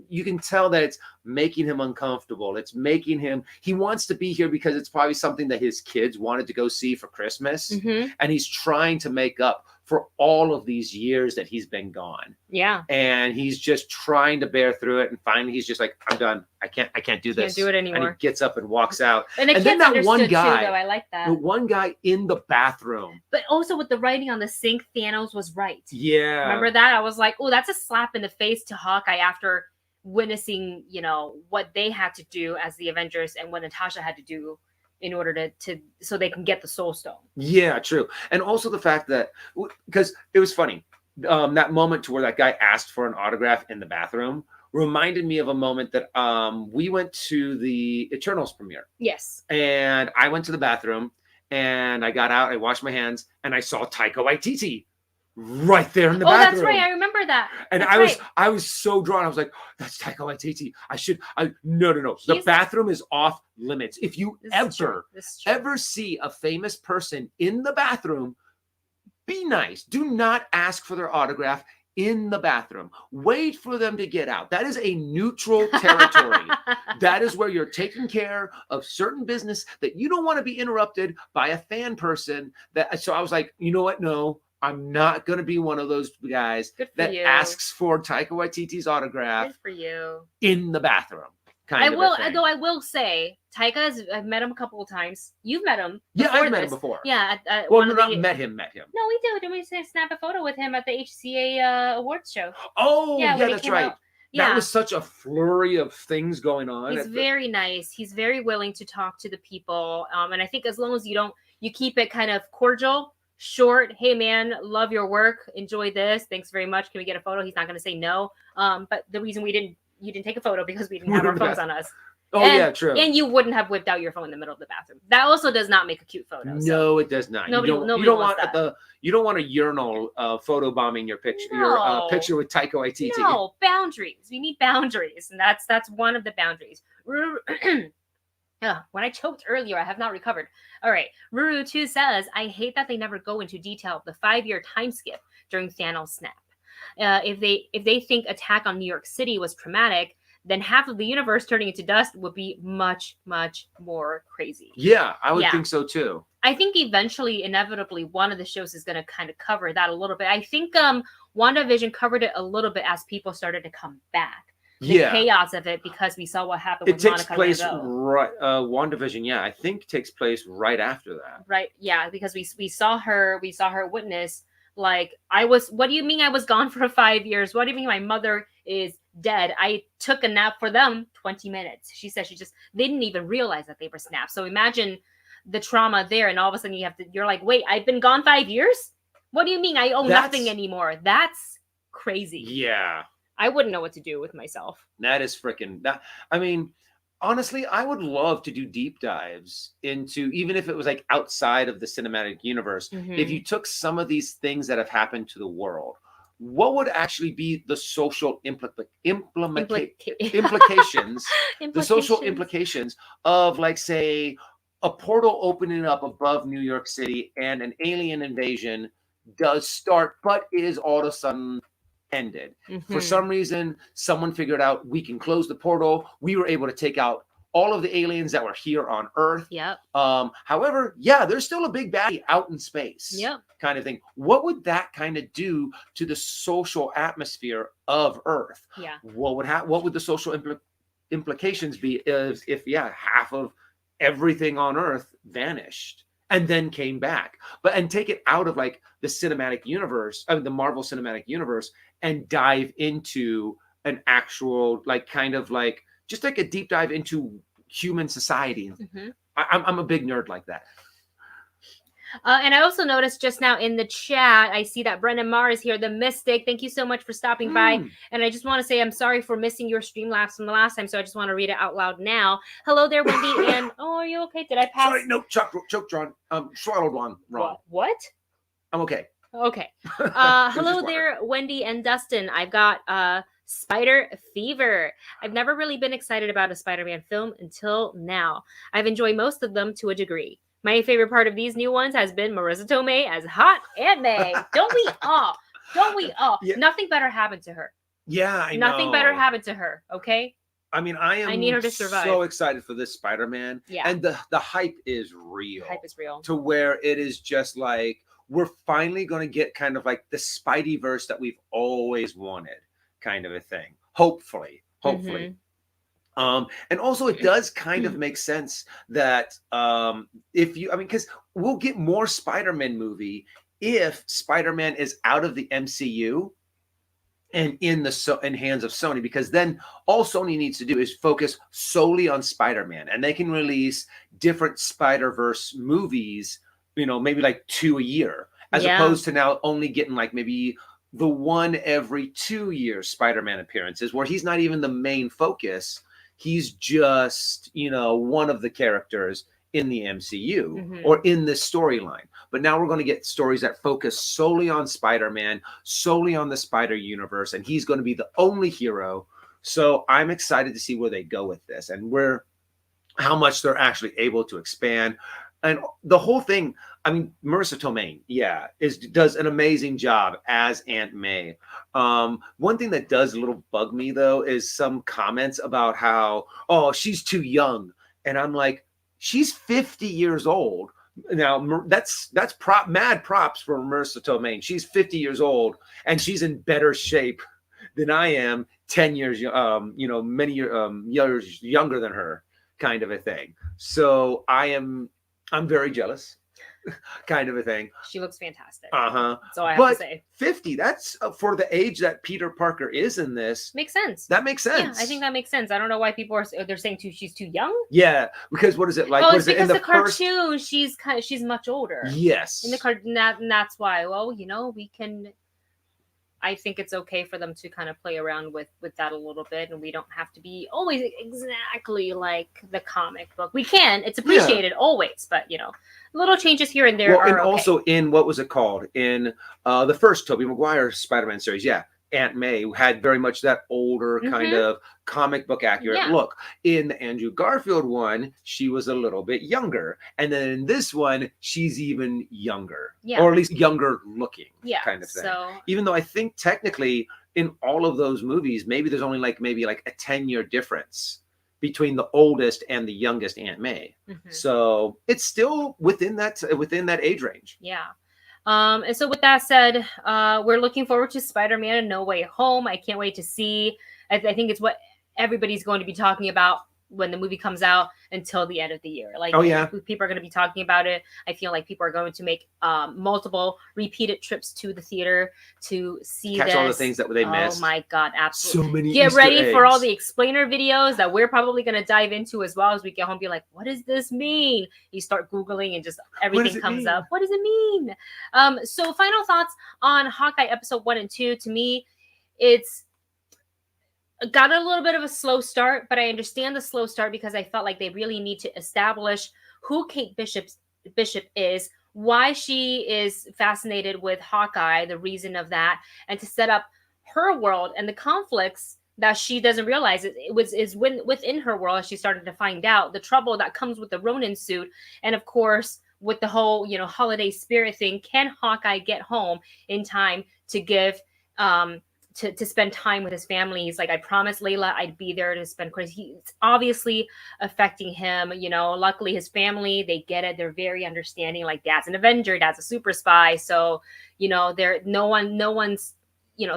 you can tell that it's making him uncomfortable. It's making him, he wants to be here because it's probably something that his kids wanted to go see for Christmas. And he's trying to make up for all of these years that he's been gone. Yeah. And he's just trying to bear through it. And finally he's just like, I'm done. I can't do this. Can't do it anymore. And he gets up and walks out. And then that one guy, too, though. I like that. The one guy in the bathroom. But also with the writing on the sink, Thanos was right. Yeah. Remember that? I was like, oh, that's a slap in the face to Hawkeye after witnessing, what they had to do as the Avengers and what Natasha had to do in order to so they can get the Soul Stone. Yeah, true. And also the fact that, because it was funny, that moment to where that guy asked for an autograph in the bathroom, reminded me of a moment that we went to the Eternals premiere. Yes. And I went to the bathroom and I got out, I washed my hands, and I saw Taika Waititi right there in the bathroom. That's right. I remember that. And I was so drawn. I was like, that's Taika Waititi. No. The bathroom is off limits. If you ever see a famous person in the bathroom, be nice. Do not ask for their autograph in the bathroom. Wait for them to get out. That is a neutral territory. That is where you're taking care of certain business that you don't want to be interrupted by a fan person. So I was like, you know what? No, I'm not going to be one of those guys that asks for Taika Waititi's autograph. Good for you. In the bathroom. I will say, I've met him a couple of times. You've met him. Yeah, I've met him before. Yeah. Met him. No, we did. Didn't we snap a photo with him at the HCA awards show? Oh, yeah, that's right. That was such a flurry of things going on. He's very nice. He's very willing to talk to the people. And I think as long as you keep it kind of cordial, short. Hey, man, love your work. Enjoy this. Thanks very much. Can we get a photo? He's not going to say no. But the reason you didn't take a photo because we didn't have our phones on us. Yeah, true. And you wouldn't have whipped out your phone in the middle of the bathroom. That also does not make a cute photo. No, it does not. Nobody you don't want a urinal photo bombing your picture. Your picture with Taika Waititi. No, boundaries. We need boundaries, and that's one of the boundaries. When I choked earlier, I have not recovered. All right. Ruru2 says, I hate that they never go into detail of the 5-year time skip during Thanos' snap. If they think attack on New York City was traumatic, then half of the universe turning into dust would be much, much more crazy. Yeah, I would think so too. I think eventually, inevitably, one of the shows is going to kind of cover that a little bit. I think Wanda Vision covered it a little bit as people started to come back. The chaos of it, because we saw what happened with Monica Rambeau. Wanda Vision, I think takes place right after that. Right, yeah, because we saw her witness, like, what do you mean I was gone for 5 years? What do you mean my mother is dead? I took a nap for them 20 minutes. She said they didn't even realize that they were snapped. So imagine the trauma there, and all of a sudden you're like, wait, I've been gone 5 years? What do you mean I owe nothing anymore? That's crazy. Yeah. I wouldn't know what to do with myself. That is freaking that. I mean, honestly, I would love to do deep dives into, even if it was like outside of the cinematic universe, if you took some of these things that have happened to the world, what would actually be the social implications, the social implications of, like, say, a portal opening up above New York City and an alien invasion does start, but is all of a sudden ended. For some reason, someone figured out we can close the portal. We were able to take out all of the aliens that were here on Earth. Yep. However, there's still a big baddie out in space. Yep. Kind of thing. What would that kind of do to the social atmosphere of Earth? Yeah. What would the social implications be if half of everything on Earth vanished and then came back? And take it out of, like, the cinematic universe, the Marvel Cinematic Universe, and dive into an actual, like, kind of like, just like a deep dive into human society. I'm a big nerd like that. And I also noticed just now in the chat, I see that Brendan Marr is here, the Mystic. Thank you so much for stopping by. And I just want to say I'm sorry for missing your stream laughs from the last time, so I just want to read it out loud now. Hello there, Wendy. And are you okay? Did I pass? Sorry, no, choke John. Swallowed one wrong. What? I'm okay. Okay. Hello there, Wendy and Dustin. I've got Spider Fever. I've never really been excited about a Spider-Man film until now. I've enjoyed most of them to a degree. My favorite part of these new ones has been Marissa Tomei as Hot Aunt May. Don't we all? Yeah. Nothing better happened to her. Yeah, I know. Nothing better happened to her, okay? I mean, I need her to survive. So excited for this Spider-Man. Yeah. And the hype is real. The hype is real. To where it is just like, we're finally going to get kind of like the Spideyverse that we've always wanted, kind of a thing. Hopefully. And also it does kind of make sense that because we'll get more Spider-Man movie if Spider-Man is out of the MCU and in hands of Sony, because then all Sony needs to do is focus solely on Spider-Man, and they can release different Spider-Verse movies, maybe like 2 a year, as opposed to now only getting like maybe the one every 2 years Spider-Man appearances where he's not even the main focus. He's just, one of the characters in the MCU or in this storyline. But now we're going to get stories that focus solely on Spider-Man, solely on the Spider Universe, and he's going to be the only hero. So I'm excited to see where they go with this and how much they're actually able to expand. And the whole thing, I mean, Marissa Tomei, does an amazing job as Aunt May. One thing that does a little bug me, though, is some comments about how, she's too young. And I'm like, she's 50 years old. Now, that's mad props for Marissa Tomei. She's 50 years old, and she's in better shape than I am 10 years, many years younger than her, kind of a thing. So I'm very jealous, kind of a thing. She looks fantastic. So I have to say. 50, that's for the age that Peter Parker is in this. Makes sense. That makes sense. Yeah, I think that makes sense. I don't know why people they're saying she's too young. Yeah, because what is it like? Oh, it's because the cartoon, she's much older. Yes. In the cartoon, and that's why. Well, we can. I think it's okay for them to kind of play around with that a little bit, and we don't have to be always exactly like the comic book. We can. It's appreciated always, but little changes here and there. Well, and also in what was it called in the first Tobey Maguire Spider-Man series? Yeah, Aunt May had very much that older kind of comic book accurate look. In the Andrew Garfield one, she was a little bit younger, and then in this one, she's even younger, or at least younger looking, kind of thing. So, even though I think technically in all of those movies, maybe there's only like a 10-year difference between the oldest and the youngest Aunt May. So it's still within that age range. Yeah. And so with that said, we're looking forward to Spider-Man No Way Home. I can't wait to see. I think it's what everybody's going to be talking about when the movie comes out until the end of the year. Like, people are going to be talking about it. I feel like people are going to make multiple repeated trips to the theater to see Catch all the things that they missed. Oh my God, absolutely. So many Get Easter ready eggs. for all the explainer videos that we're probably going to dive into as well as we get home. Be like, what does this mean? You start Googling and just everything comes up. What does it mean? So final thoughts on Hawkeye episode 1 and 2. To me, it's got a little bit of a slow start, but I understand the slow start because I felt like they really need to establish who Kate Bishop is, why she is fascinated with Hawkeye, the reason of that, and to set up her world and the conflicts that she doesn't realize is within her world as she started to find out the trouble that comes with the Ronin suit, and of course with the whole holiday spirit thing. Can Hawkeye get home in time to give to spend time with his family? He's like, I promised Layla I'd be there to spend Christmas. It's obviously affecting him. Luckily his family, they get it. They're very understanding. Like, dad's an Avenger, dad's a super spy. So, no one's,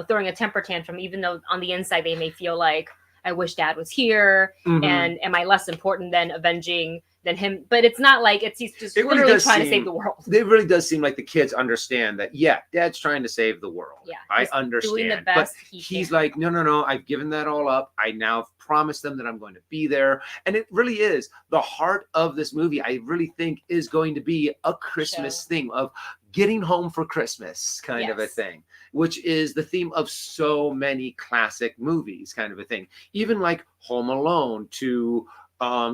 throwing a temper tantrum, even though on the inside they may feel like, I wish dad was here. And am I less important than avenging than him? But it's not like he's just literally trying to save the world. It really does seem like the kids understand that, dad's trying to save the world. Yeah, I understand. Doing the best he's like, no, I've given that all up. I now promised them that I'm going to be there. And it really is the heart of this movie. I really think is going to be a Christmas thing of getting home for Christmas kind of a thing, which is the theme of so many classic movies kind of a thing. Even like Home Alone to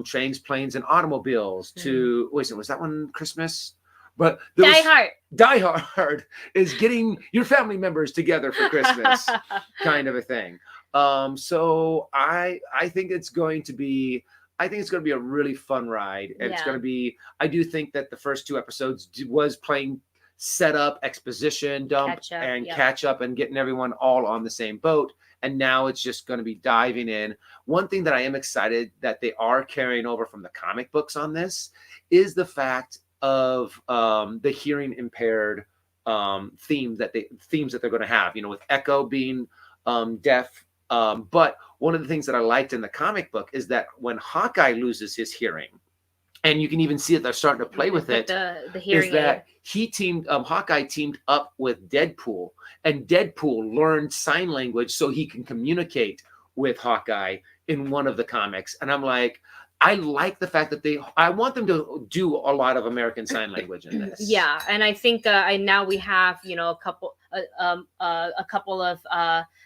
Trains, Planes, and Automobiles to was that one Christmas? But Die Hard is getting your family members together for Christmas kind of a thing. So I think it's going to be a really fun ride. And it's going to be, I do think that the first 2 episodes was playing set up, exposition dump, catch up and getting everyone all on the same boat. And now it's just going to be diving in. One thing that I am excited that they are carrying over from the comic books on this is the fact of the hearing impaired themes that they're going to have, with Echo being deaf. But one of the things that I liked in the comic book is that when Hawkeye loses his hearing, and you can even see it, they're starting to play with it. The hearing is that Hawkeye teamed up with Deadpool, and Deadpool learned sign language so he can communicate with Hawkeye in one of the comics. And I'm like, I like the fact that I want them to do a lot of American Sign Language in this. Yeah, and I think now we have a a couple of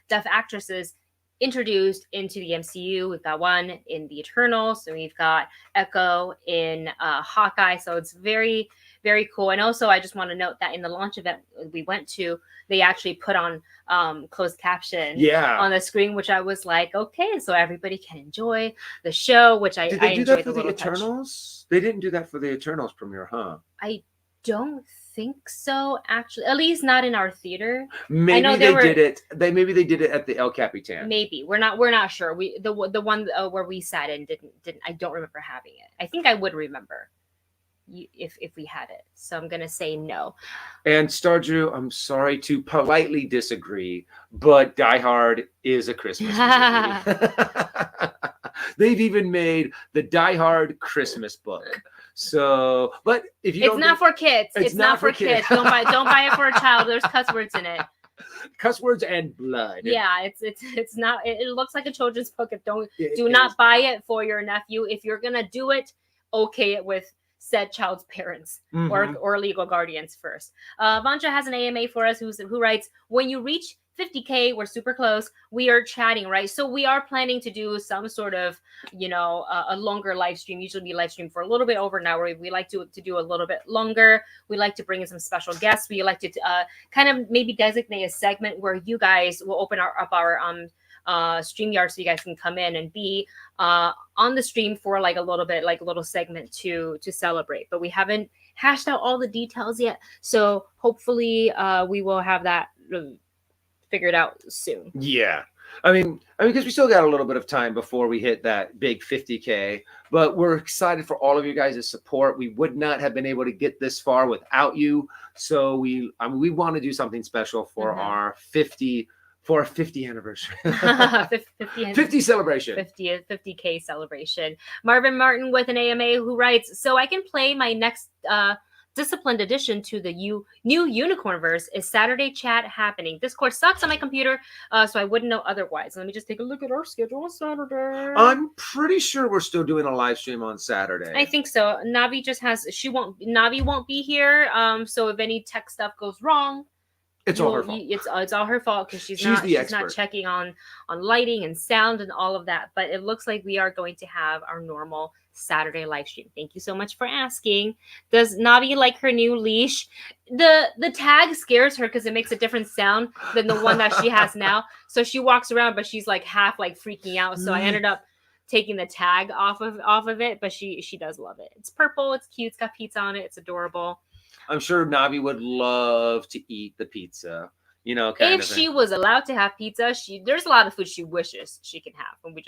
deaf actresses introduced into the MCU. We've got one in the Eternals, so we've got Echo in Hawkeye. So it's very, very cool. And also, I just want to note that in the launch event we went to, they actually put on closed caption on the screen, which I was like, okay, so everybody can enjoy the show, which I Did they do enjoyed that for the Eternals? They didn't do that for the Eternals premiere, huh? I don't think so, actually. At least not in our theater. Maybe they did it. Maybe they did it at the El Capitan. Maybe we're not sure. The one where we sat in didn't. I don't remember having it. I think I would remember if we had it. So I'm gonna say no. And Stardew, I'm sorry to politely disagree, but Die Hard is a Christmas movie. They've even made the Die Hard Christmas book. So, but if you it's not for kids. It's not for kids. Don't buy it for a child. There's cuss words in it. Cuss words and blood. Yeah, it's not. It looks like a children's book. Do not buy it for your nephew. If you're gonna do it, okay it with said child's parents or legal guardians first. Vanja has an AMA for us who writes, when you reach 50K, we're super close. We are chatting, right? So we are planning to do some sort of, a longer live stream. Usually we live stream for a little bit over an hour. We like to do a little bit longer. We like to bring in some special guests. We like to kind of maybe designate a segment where you guys will open up our StreamYard so you guys can come in and be on the stream for like a little segment to celebrate. But we haven't hashed out all the details yet. So hopefully we will have that figured out soon. Yeah. I mean, because we still got a little bit of time before we hit that big 50K, but we're excited for all of you guys' support. We would not have been able to get this far without you. So we want to do something special for our 50 anniversary. 50 celebration. 50K celebration. Marvin Martin with an AMA who writes, so I can play my next disciplined addition to the new Unicornverse. Is Saturday chat happening? Discord sucks on my computer, so I wouldn't know otherwise. Let me just take a look at our schedule on Saturday. I'm pretty sure we're still doing a live stream on Saturday. I think so. Navi Navi won't be here. So if any tech stuff goes wrong, it's all her fault. It's all her fault because she's not checking on lighting and sound and all of that. But it looks like we are going to have our normal Saturday live stream. Thank you so much for asking. Does Navi like her new leash? The tag scares her because it makes a different sound than the one that she has now. So she walks around, but she's like half like freaking out. So I ended up taking the tag off of it, but she does love it. It's purple. It's cute. It's got pizza on it. It's adorable. I'm sure Navi would love to eat the pizza. If she was allowed to have pizza, there's a lot of food she wishes she can have, and we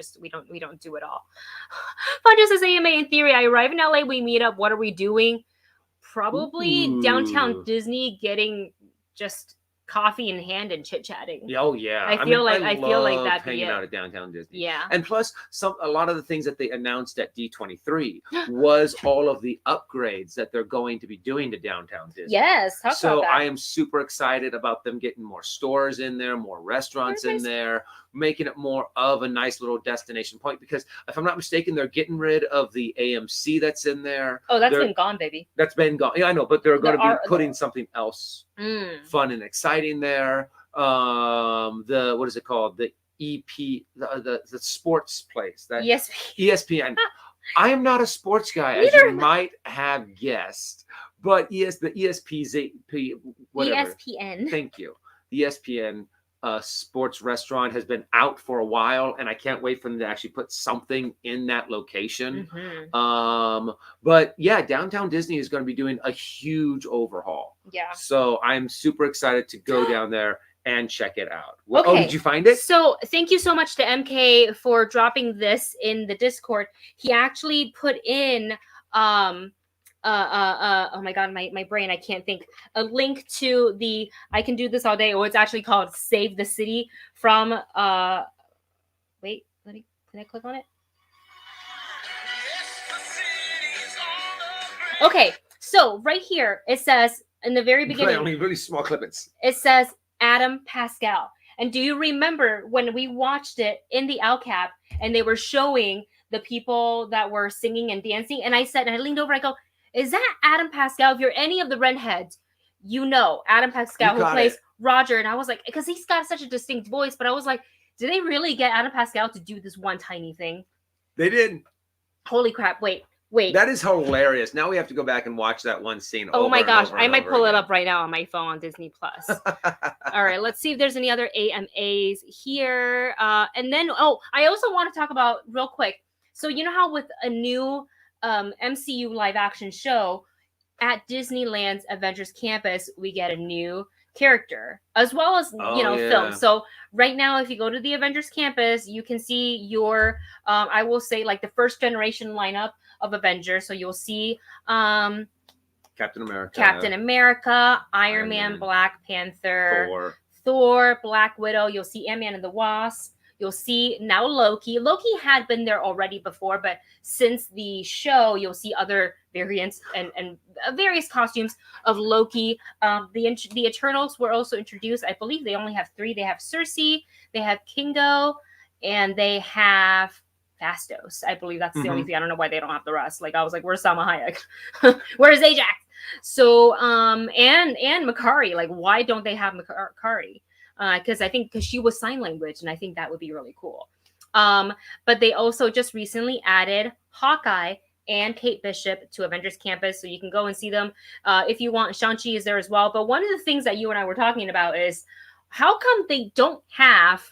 don't do it all. Fun says AMA in theory. I arrive in LA, we meet up. What are we doing? Probably downtown Disney, getting just coffee in hand and chit chatting. Oh yeah, I feel like that hanging out at downtown Disney. Yeah, and plus a lot of the things that they announced at D23 was all of the upgrades that they're going to be doing to downtown Disney. Yes, so I am super excited about them getting more stores in there, more restaurants in there, making it more of a nice little destination point. Because if I'm not mistaken, they're getting rid of the AMC that's in there. Oh, that's been gone, baby. That's been gone. Yeah, I know, but they're going to be putting something else fun and exciting there. What is it called? The EP, the sports place. That ESPN. I am not a sports guy, as you might have guessed, but the ESPN. Whatever. ESPN. Thank you. The ESPN sports restaurant has been out for a while, and I can't wait for them to actually put something in that location. But yeah, downtown Disney is going to be doing a huge overhaul. Yeah. So I'm super excited to go down there and check it out. Okay. Oh, did you find it? So thank you so much to MK for dropping this in the Discord. He actually put in oh my god, my brain, I can't think, a link to the I Can Do This All Day, or it's actually called Save the City from wait, can I click on it? Okay, so right here it says in the very beginning, only really small clippings, it says Adam Pascal. And do you remember when we watched it in the LCAP and they were showing the people that were singing and dancing, and I leaned over, I go, is that Adam Pascal? If you're any of the redheads, Adam Pascal, who plays Roger, and I was like, because he's got such a distinct voice, but I was like, did they really get Adam Pascal to do this one tiny thing? They did. Holy crap! Wait. That is hilarious. Now we have to go back and watch that one scene. Oh my gosh, over I might pull again. it up right now on my phone on Disney Plus. All right, let's see if there's any other AMAs here. And then, I also want to talk about real quick. So you know how with a new MCU live action show at Disneyland's Avengers Campus, we get a new character as well as film. So right now, if you go to the Avengers Campus, you can see your I will say like the first generation lineup of Avengers. So you'll see Captain America, Iron Man, Black Panther, Thor, Black Widow. You'll see Ant-Man and the Wasp. You'll see now Loki. Loki had been there already before, but since the show, you'll see other variants and various costumes of Loki. The Eternals were also introduced. I believe they only have 3. They have Cersei, they have Kingo, and they have Phastos. I believe that's the only thing. I don't know why they don't have the rest. Like I was like, where's Salma Hayek? Where's Ajax? So and Makari. Like why don't they have Makari? Because she was sign language, and I think that would be really cool. But they also just recently added Hawkeye and Kate Bishop to Avengers Campus, so you can go and see them if you want. Shang-Chi is there as well. But one of the things that you and I were talking about is how come they don't have,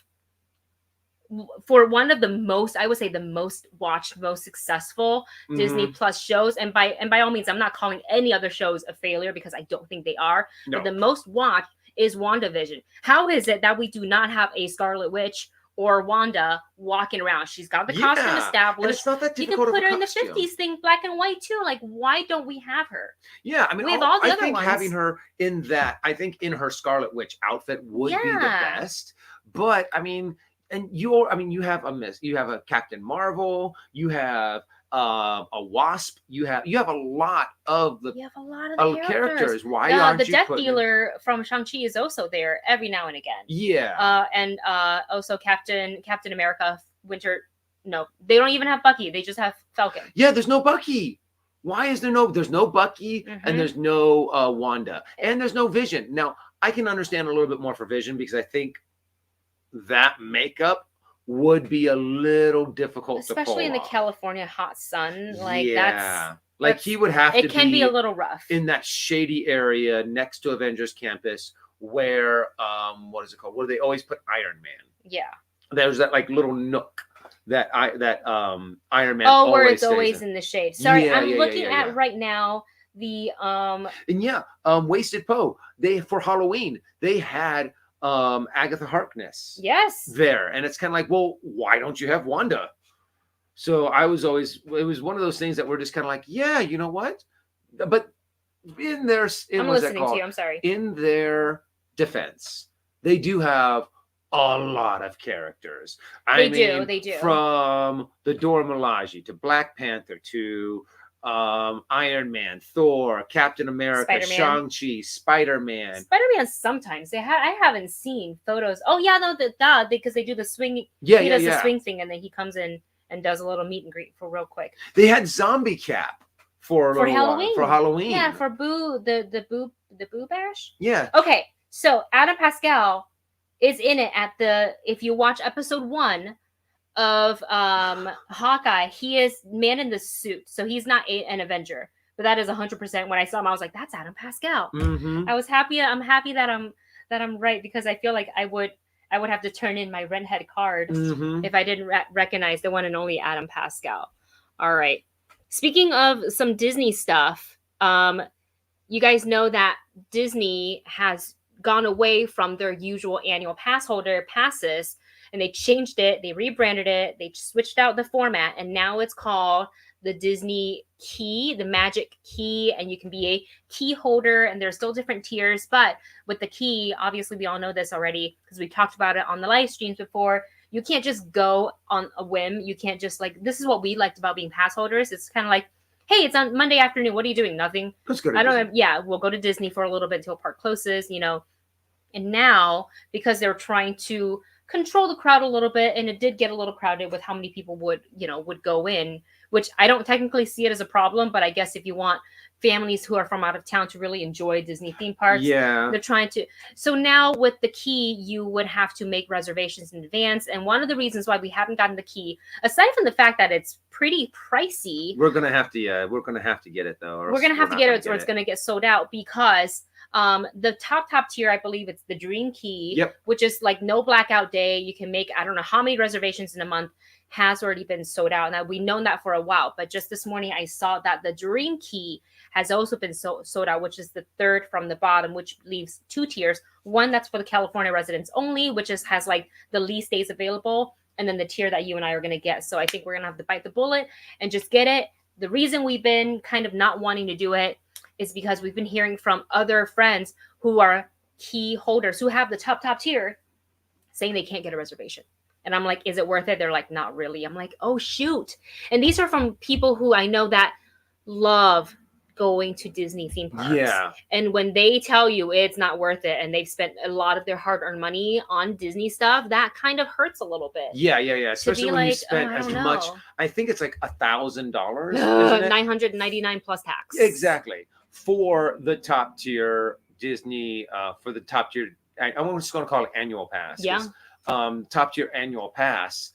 for one of the most, I would say the most watched, most successful Disney Plus shows, and by all means, I'm not calling any other shows a failure because I don't think they are. No. But the most watched is Wanda Vision. How is it that we do not have a Scarlet Witch or Wanda walking around? She's got the costume established. And it's not that difficult. You can put her in the 50s thing, black and white too. Like, why don't we have her? Yeah, I mean, we have all the other ones. Having her in that, I think in her Scarlet Witch outfit would be the best. But I mean, you have a Captain Marvel, you have a Wasp, you have a lot of the characters. Why aren't the Death Dealer from Shang-Chi is also there every now and again. Yeah. And also Captain America Winter. No, they don't even have Bucky. They just have Falcon. Yeah, there's no Bucky. Why is there's no Bucky and there's no Wanda and there's no Vision? Now, I can understand a little bit more for Vision because I think that makeup would be a little difficult to pull especially in the off. California hot sun. Like he would have to. It can be a little rough in that shady area next to Avengers Campus, where what is it called? Where they always put Iron Man. Yeah, there's that like little nook that Iron Man. Oh, where it's always in the shade. Sorry, I'm looking at right now the Wasted Poe. For Halloween they had Agatha Harkness there, and it's kind of like, well, why don't you have Wanda? So it was one of those things that we're just kind of like, yeah, you know what, but in their in their defense, they do have a lot of characters. They do from the Dora Milaje to Black Panther to Iron Man, Thor, Captain America, Shang-Chi, Spider-Man sometimes I haven't seen photos. Oh yeah, no, because they do the swing. The swing thing, and then he comes in and does a little meet and greet for real quick. They had Zombie Cap for Halloween. For Halloween, yeah, for Boo the Boo Bash. Yeah. Okay, so Adam Pascal is in it if you watch episode 1 of Hawkeye, he is man in the suit, so he's not an Avenger, but that is 100%. When I saw him, I was like, that's Adam Pascal. I was happy. I'm happy that I'm right, because I feel like I would have to turn in my redhead card if I didn't recognize the one and only Adam Pascal. All right, speaking of some Disney stuff, you guys know that Disney has gone away from their usual annual pass holder passes, and they changed it, they rebranded it, they switched out the format, and now it's called the Disney Key, the Magic Key, and you can be a key holder, and there's still different tiers, but with the key, obviously we all know this already because we talked about it on the live streams before, you can't just go on a whim, you can't just this is what we liked about being pass holders, it's kind of like, hey, it's on Monday afternoon, what are you doing? Nothing. Let's go to Disney. We'll go to Disney for a little bit until park closes, and now, because they're trying to control the crowd a little bit, and it did get a little crowded with how many people would go in, which I don't technically see it as a problem, but I guess if you want families who are from out of town to really enjoy Disney theme parks, they're trying to. So now with the key, you would have to make reservations in advance, and one of the reasons why we haven't gotten the key, aside from the fact that it's pretty pricey, we're gonna have to get it though. We're gonna have to get it, or it's gonna get sold out, because the top tier, I believe it's the Dream Key, which is like no blackout day. You can make I don't know how many reservations in a month, has already been sold out. Now we've known that for a while, but just this morning I saw that the Dream Key has also been sold out, which is the third from the bottom, which leaves 2 tiers. One that's for the California residents only, which has like the least days available, and then the tier that you and I are gonna get. So I think we're gonna have to bite the bullet and just get it. The reason we've been kind of not wanting to do it is because we've been hearing from other friends who are key holders who have the top tier saying they can't get a reservation. And I'm like, is it worth it? They're like, not really. I'm like, oh, shoot. And these are from people who I know that love going to Disney theme parks. Yeah. And when they tell you it's not worth it and they've spent a lot of their hard-earned money on Disney stuff, that kind of hurts a little bit. Yeah. Especially when you spent as much. I think it's like $1,000. $999 plus tax. Exactly. For the top tier Disney, for the top tier, I'm just going to call it annual pass. Yeah. Top tier annual pass,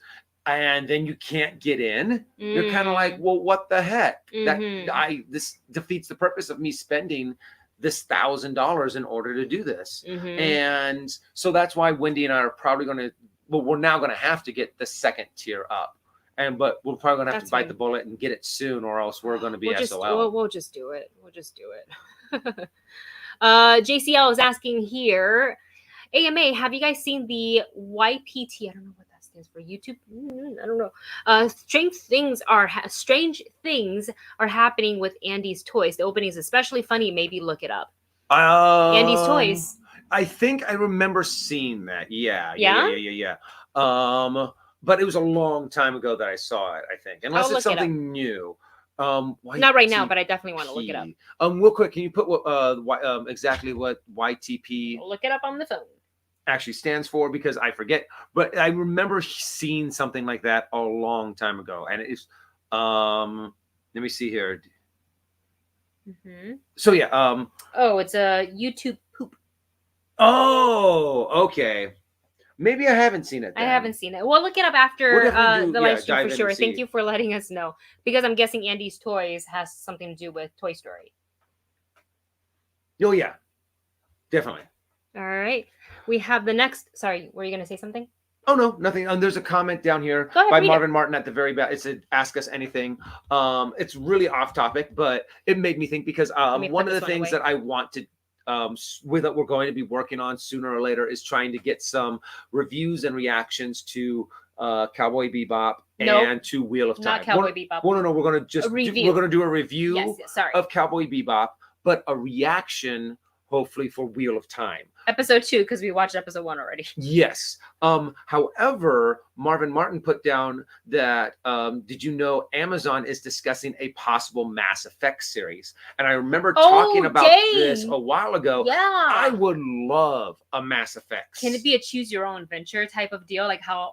and then you can't get in. You're kind of like, well, what the heck? This defeats the purpose of me spending this $1,000 in order to do this. And so that's why Wendy and I are probably going to. Well, we're now going to have to get the second tier up. But we're probably going to have to bite the bullet and get it soon, or else we're going to be SOL. We'll just do it. JCL is asking here, AMA, have you guys seen the YPT? I don't know what that stands for. YouTube? I don't know. Strange things are happening with Andy's toys. The opening is especially funny. Maybe look it up. Andy's toys. I think I remember seeing that. Yeah. But it was a long time ago that I saw it, I think. Unless it's something new. Not right now, but I definitely want to look it up. Real quick, can you put exactly what YTP look it up on the phone actually stands for? Because I forget. But I remember seeing something like that a long time ago. And it's let me see here. So yeah. It's a YouTube poop. Oh, okay. Maybe I haven't seen it then. I haven't seen it. We'll look it up after the live stream for sure. Thank you for letting us know. Because I'm guessing Andy's Toys has something to do with Toy Story. Oh, yeah. Definitely. All right. We have the next. Sorry, were you going to say something? Oh, no, nothing. There's a comment down here by Marvin Martin at the very back. It said, ask us anything. It's really off topic, but it made me think because one of the things that I want to that we're going to be working on sooner or later is trying to get some reviews and reactions to Cowboy Bebop and to Wheel of Time. Not Cowboy Bebop. Well, no, we're going to do a review of Cowboy Bebop, but a reaction hopefully for Wheel of Time. Episode 2, because we watched episode 1 already. Yes. However, Marvin Martin put down that, did you know Amazon is discussing a possible Mass Effect series? And I remember talking about this a while ago. Yeah. I would love a Mass Effect. Can it be a choose your own adventure type of deal? Like how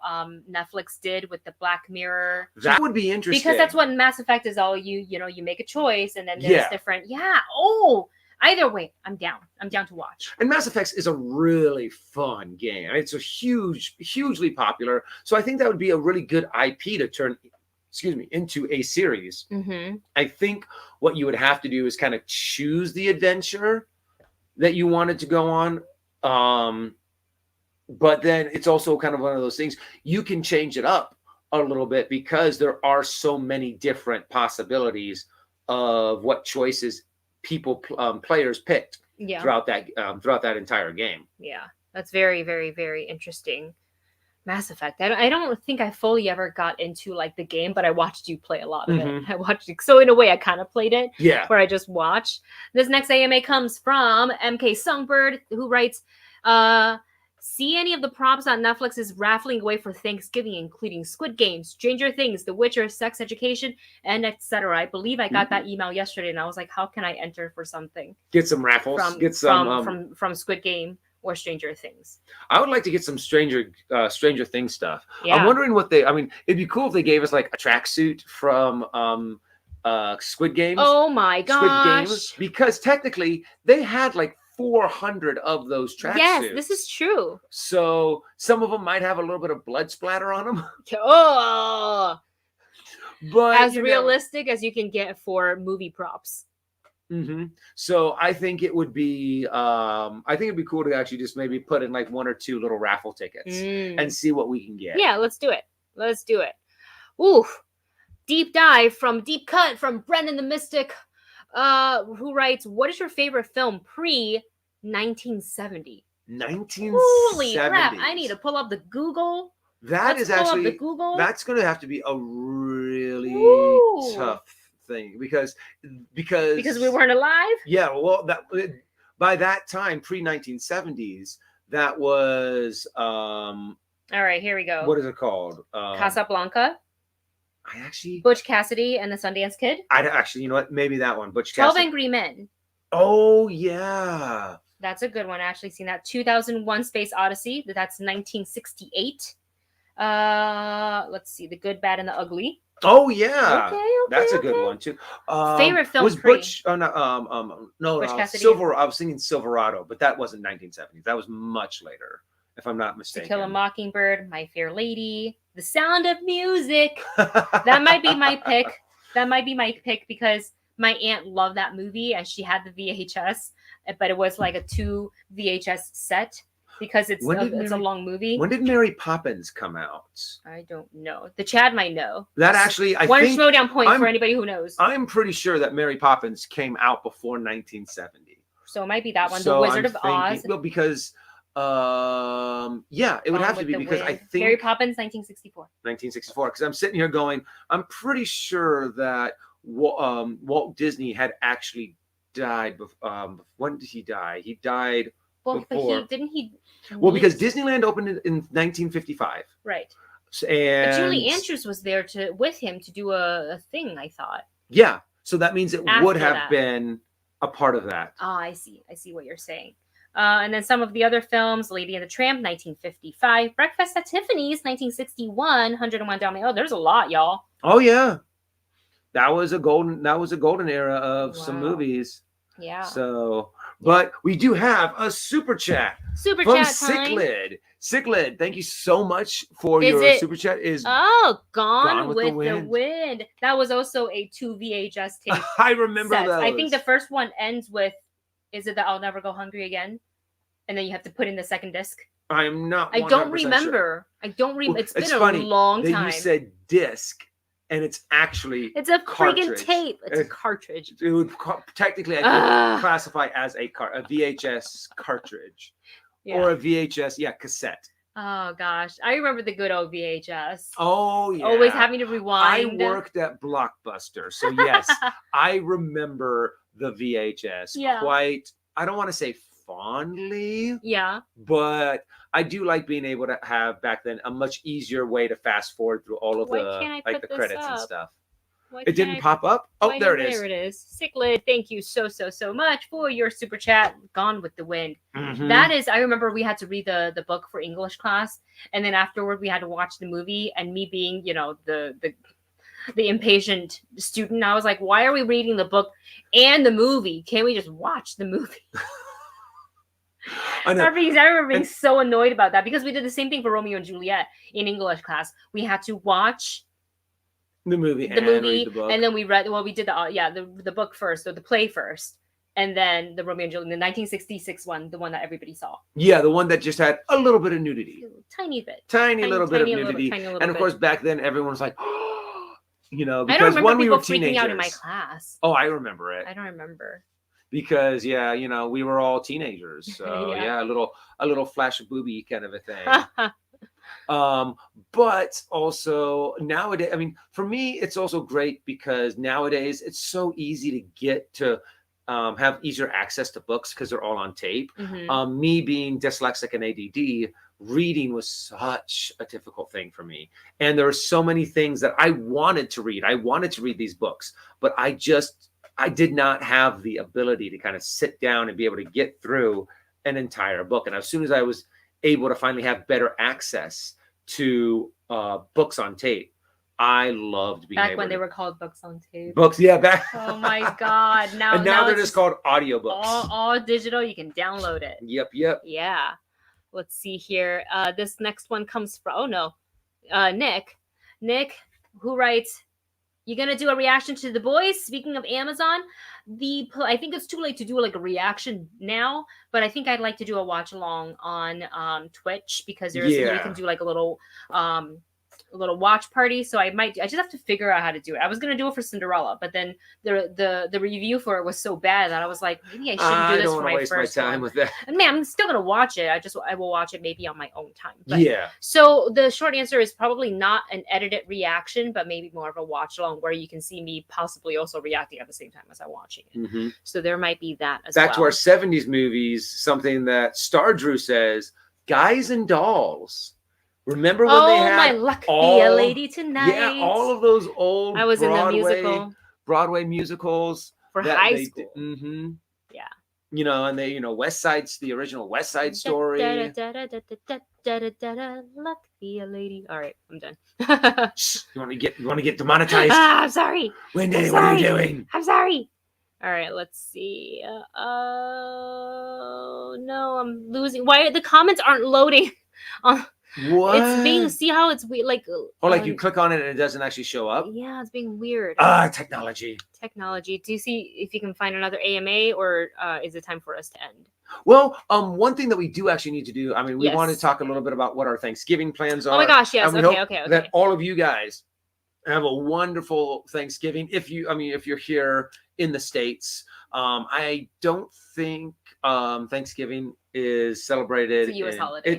Netflix did with the Black Mirror? That would be interesting. Because that's what Mass Effect is all you make a choice and then there's different. Yeah. Oh, either way, I'm down. I'm down to watch. And Mass Effect is a really fun game. It's a hugely popular. So I think that would be a really good IP to turn, into a series. I think what you would have to do is kind of choose the adventure that you wanted to go on. But then it's also kind of one of those things. You can change it up a little bit because there are so many different possibilities of what choices players picked throughout that entire game. Yeah, that's very, very, very interesting. Mass Effect. I don't think I fully ever got into like the game, but I watched you play a lot of it. I watched it, so in a way I kind of played it. Yeah. Where I just watched. This next AMA comes from MK Songbird, who writes, see any of the props on Netflix is raffling away for Thanksgiving, including Squid Games, Stranger Things, The Witcher, Sex Education, and etc. I believe I got that email yesterday, and I was like, how can I enter for something? Get some raffles. From Squid Game. or Stranger Things? I would like to get some Stranger Things stuff. Yeah. I'm wondering what I mean, it'd be cool if they gave us like a tracksuit from Squid Games. Oh my gosh. Squid Games, because technically they had like 400 of those tracksuits. Yes, this is true. So some of them might have a little bit of blood splatter on them. Oh, But as realistic as you can get for movie props. So I think it would be it'd be cool to actually just maybe put in like 1 or 2 little raffle tickets and see what we can get. Yeah, let's do it. Let's do it. Ooh, deep cut from Brendan the Mystic, who writes, what is your favorite film pre-1970? 1970. Holy crap, I need to pull up the Google. That's going to have to be a really tough thing because we weren't alive. Yeah, well, by that time, pre-1970s, that was all right, here we go. What is it called? Casablanca. Butch Cassidy and the Sundance Kid. You know what? Maybe that one. Butch 12 Cassidy. Angry Men. Oh yeah, that's a good one. I actually seen that. 2001: Space Odyssey. That's 1968. Let's see, The Good, Bad, and the Ugly. Oh yeah, that's a good one too. Favorite film was Butch? Oh no, Butch Cassidy. I was thinking Silverado, but that wasn't 1970s. That was much later, if I'm not mistaken. To Kill a Mockingbird, My Fair Lady, The Sound of Music. That might be my pick. That might be my pick because my aunt loved that movie and she had the VHS, but it was like a 2 VHS set. Because it's a long movie. When did Mary Poppins come out? I don't know. The Chad might know. That actually, I one think... One throwdown point for anybody who knows. I'm pretty sure that Mary Poppins came out before 1970. So it might be that one. The Wizard of Oz. Well, because... it would have to be because I think... Mary Poppins, 1964. 1964. Because I'm sitting here going, I'm pretty sure that Walt Disney had actually died. When did he die? He died... Well, but didn't he? Well, because Disneyland opened in 1955. Right. And but Julie Andrews was there with him to do a thing, I thought. Yeah. So that means it would have been a part of that. Oh, I see. I see what you're saying. And then some of the other films, Lady and the Tramp, 1955. Breakfast at Tiffany's, 1961. 101 Dalmatians. Oh, there's a lot, y'all. Oh, yeah. That was a golden era of some movies. Yeah. So... But we do have a super chat from Sicklid. Sicklid, thank you so much for your super chat. Gone with the Wind. That was also a 2 VHS tape. I remember those. I think the first one ends with, is it that I'll Never Go Hungry Again? And then you have to put in the second disc. I am not. I don't remember. Sure. I don't remember. It's been a long time. You said disc. And it's actually a friggin' tape. It's a cartridge. It would technically I could classify as a VHS cartridge or a VHS cassette. Oh gosh, I remember the good old VHS. Oh yeah, always having to rewind. I worked at Blockbuster, so yes, I remember the VHS quite. I don't want to say fondly. Yeah. But I do like being able to have back then a much easier way to fast forward through all of the credits and stuff. It didn't pop up. Oh, there it is. There it is. Sicklid, thank you so much for your super chat. Gone with the Wind. That is, I remember we had to read the book for English class, and then afterward we had to watch the movie. And me being, the impatient student, I was like, why are we reading the book and the movie? Can't we just watch the movie? I remember being so annoyed about that because we did the same thing for Romeo and Juliet in English class. We had to watch the movie and read the book. And then we read. Well, we did the book first, or the play first, and then the Romeo and Juliet, the 1966 one, the one that everybody saw. Yeah, the one that just had a little bit of nudity, tiny bit, tiny little bit of nudity, and of course back then everyone was like, because when we were teenagers, freaking out in my class. Oh, I remember it. I don't remember. Because we were all teenagers, so a little flash of booby kind of a thing. But also nowadays, I mean, for me, it's also great because nowadays it's so easy to get to have easier access to books because they're all on tape. Me being dyslexic and ADD, reading was such a difficult thing for me, and there were so many things that I wanted to read. I wanted to read these books, but I did not have the ability to kind of sit down and be able to get through an entire book. And as soon as I was able to finally have better access to books on tape, I loved being back able when to, they were called books on tape. books. Yeah, back. Oh my God! Now, and now they're it's just called audiobooks. all digital. You can download it. Yep. Yeah. Let's see here. This next one comes from Nick. Nick, who writes, "You gonna do a reaction to The Boys?" Speaking of Amazon, I think it's too late to do like a reaction now, but I think I'd like to do a watch along on Twitch, because we can do like a little watch party. So I just have to figure out how to do it. I was gonna do it for Cinderella, but then the review for it was so bad that I was like, maybe I shouldn't do this for my first waste my time with that. I mean, I'm still gonna watch it. I will watch it maybe on my own time. But, yeah. So the short answer is probably not an edited reaction, but maybe more of a watch along where you can see me possibly also reacting at the same time as I'm watching it. Mm-hmm. So there might be that as well. Back to our 70s movies, something that Star Drew says, Guys and Dolls. Remember when they had my luck be a lady tonight? Yeah, all of those old I was in the musical. Broadway musicals for high school. Mm-hmm. Yeah. You know, and they, the original West Side Story. Luck be a lady. All right, I'm done. You want to get demonetized? I'm sorry. Wendy, what are you doing? I'm sorry. All right, let's see. Oh no, I'm losing. Why the comments aren't loading? What? It's being, see how it's like. Like you click on it and it doesn't actually show up? Yeah, it's being weird. Technology. Do you see if you can find another AMA, or is it time for us to end? Well, one thing that we do actually need to do, I mean, we want to talk a little bit about what our Thanksgiving plans are. Oh my gosh, yes. Okay. That all of you guys have a wonderful Thanksgiving. If you're here in the States, I don't think Thanksgiving is celebrated. It's a U.S. holiday.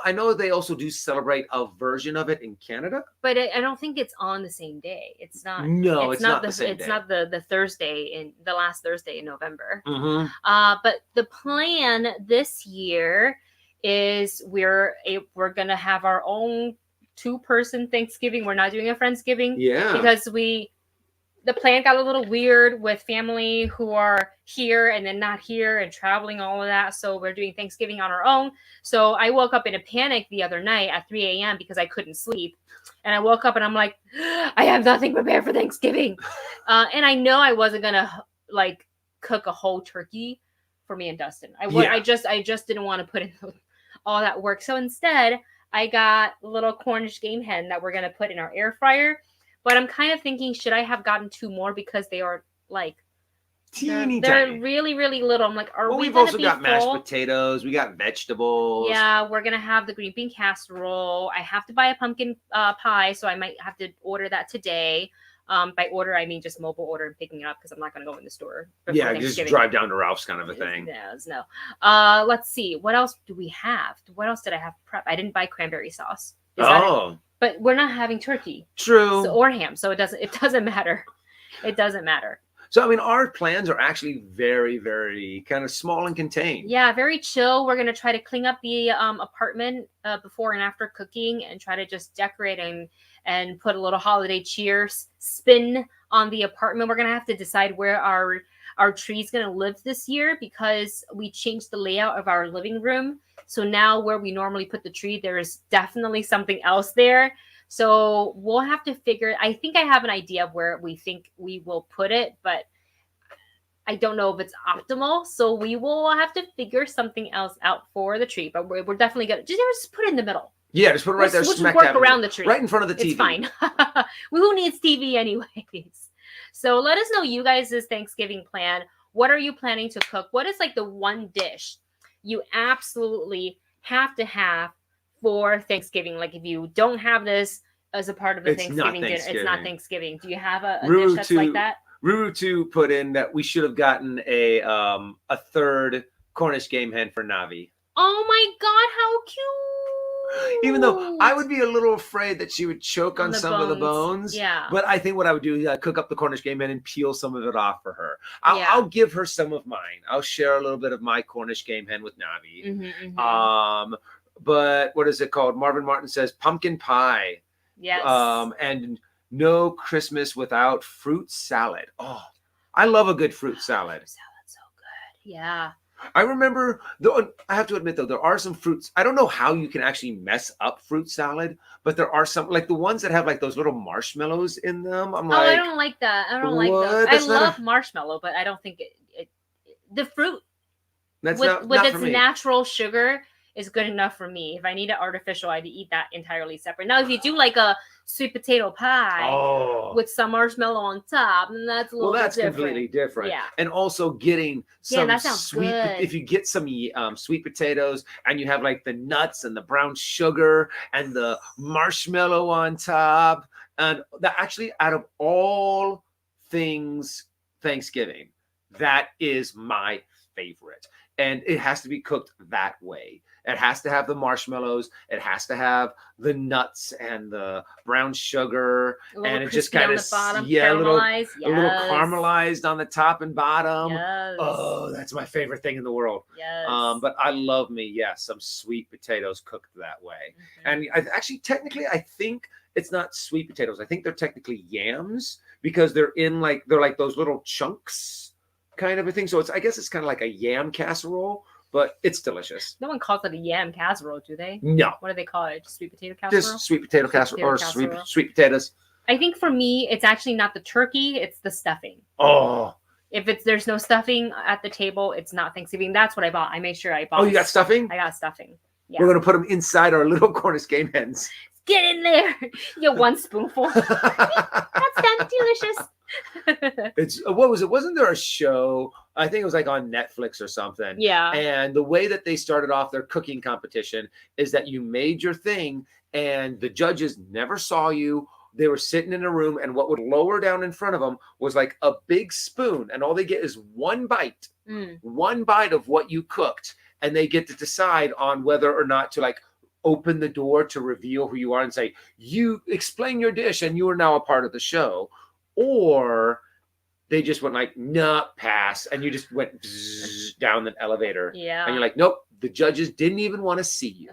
I know they also do celebrate a version of it in Canada, but I don't think it's on the same day. It's not. No, it's not the same day. It's not the Thursday the last Thursday in November. Mm-hmm. But the plan this year is we're gonna have our own 2-person Thanksgiving. We're not doing a Friendsgiving. Yeah. Because the plan got a little weird with family who are here and then not here and traveling, all of that. So we're doing Thanksgiving on our own. So I woke up in a panic the other night at 3 a.m. because I couldn't sleep. And I woke up and I'm like, I have nothing prepared for Thanksgiving. And I know I wasn't going to like cook a whole turkey for me and Dustin. I just didn't want to put in all that work. So instead, I got a little Cornish game hen that we're going to put in our air fryer. But I'm kind of thinking, should I have gotten 2 more, because they are like teeny they're tiny. Really, really little. I'm like, we've also got mashed potatoes. We got vegetables. Yeah, we're gonna have the green bean casserole. I have to buy a pumpkin pie, so I might have to order that today. By order, I mean just mobile order and picking it up, because I'm not gonna go in the store. Yeah, just drive down to Ralph's kind of a thing. No. Let's see. What else do we have? What else did I have prep? I didn't buy cranberry sauce. But we're not having turkey. True. Or ham, so it doesn't matter. It doesn't matter. So, I mean, our plans are actually very, very kind of small and contained. Yeah, very chill. We're going to try to clean up the apartment before and after cooking, and try to just decorate and put a little holiday cheer spin on the apartment. We're going to have to decide where our tree's going to live this year, because we changed the layout of our living room. So now where we normally put the tree, there is definitely something else there. So we'll have to figure. I think I have an idea of where we think we will put it, but I don't know if it's optimal. So we will have to figure something else out for the tree. But we're definitely going to just put it in the middle. Yeah, just put it right there. We'll just work around the tree. Right in front of the TV. It's fine. Who needs TV anyways? So let us know you guys' Thanksgiving plan. What are you planning to cook? What is like the one dish you absolutely have to have for Thanksgiving? Like, if you don't have this as a part of the Thanksgiving dinner, it's not Thanksgiving. Do you have a dish that's like that? Ruru 2 put in that we should have gotten a 3rd Cornish game hen for Navi. Oh my God, how cute! Even though I would be a little afraid that she would choke on some of the bones. Yeah. But I think what I would do is cook up the Cornish game hen and peel some of it off for her. I'll give her some of mine. I'll share a little bit of my Cornish game hen with Navi. Mm-hmm. But what is it called? Marvin Martin says pumpkin pie. Yes. And no Christmas without fruit salad. Oh, I love a good fruit salad. Fruit salad's so good. Yeah. I remember, though, I have to admit, though, there are some fruits. I don't know how you can actually mess up fruit salad, but there are some, like the ones that have like those little marshmallows in them. I'm Oh, I like, don't like that. I don't like those. what? I That's not love marshmallow, but I don't think the fruit that's with not its for me. natural sugar is good enough for me. If I need it artificial, I'd eat that entirely separate. Now, if you do like a sweet potato pie with some marshmallow on top, then that's a little bit different. Completely different. Yeah. And also getting some that sounds sweet, good. if you get some sweet potatoes and you have like the nuts and the brown sugar and the marshmallow on top, and that actually, out of all things Thanksgiving, that is my favorite. And it has to be cooked that way. It has to have the marshmallows. It has to have the nuts and the brown sugar, and it just kind of a little caramelized on the top and bottom. Yes. Oh, that's my favorite thing in the world. Yes. But I love me, some sweet potatoes cooked that way. And actually, technically, I think it's not sweet potatoes. I think they're technically yams because they're like those little chunks kind of a thing. So I guess it's kind of like a yam casserole, but it's delicious. No one calls it a yam casserole, do they? No. What do they call it? Just sweet potato casserole? Just sweet potato casserole, sweet potatoes. I think for me, it's actually not the turkey, it's the stuffing. Oh. If there's no stuffing at the table, it's not Thanksgiving. That's what I bought. I made sure I bought. Oh, you got stuffing? I got stuffing. Yeah. We're going to put them inside our little Cornish game hens. Get in there. You get one spoonful. That's damn delicious. It's what was it? Wasn't there a show? I think it was like on Netflix or something. Yeah. And the way that they started off their cooking competition is that you made your thing and the judges never saw you. They were sitting in a room, and what would lower down in front of them was like a big spoon, and all they get is one bite of what you cooked, and they get to decide on whether or not to like open the door to reveal who you are and say, you explain your dish and you are now a part of the show. Or they just went like, nah, pass. And you just went down the elevator. Yeah. And you're like, nope, the judges didn't even want to see you.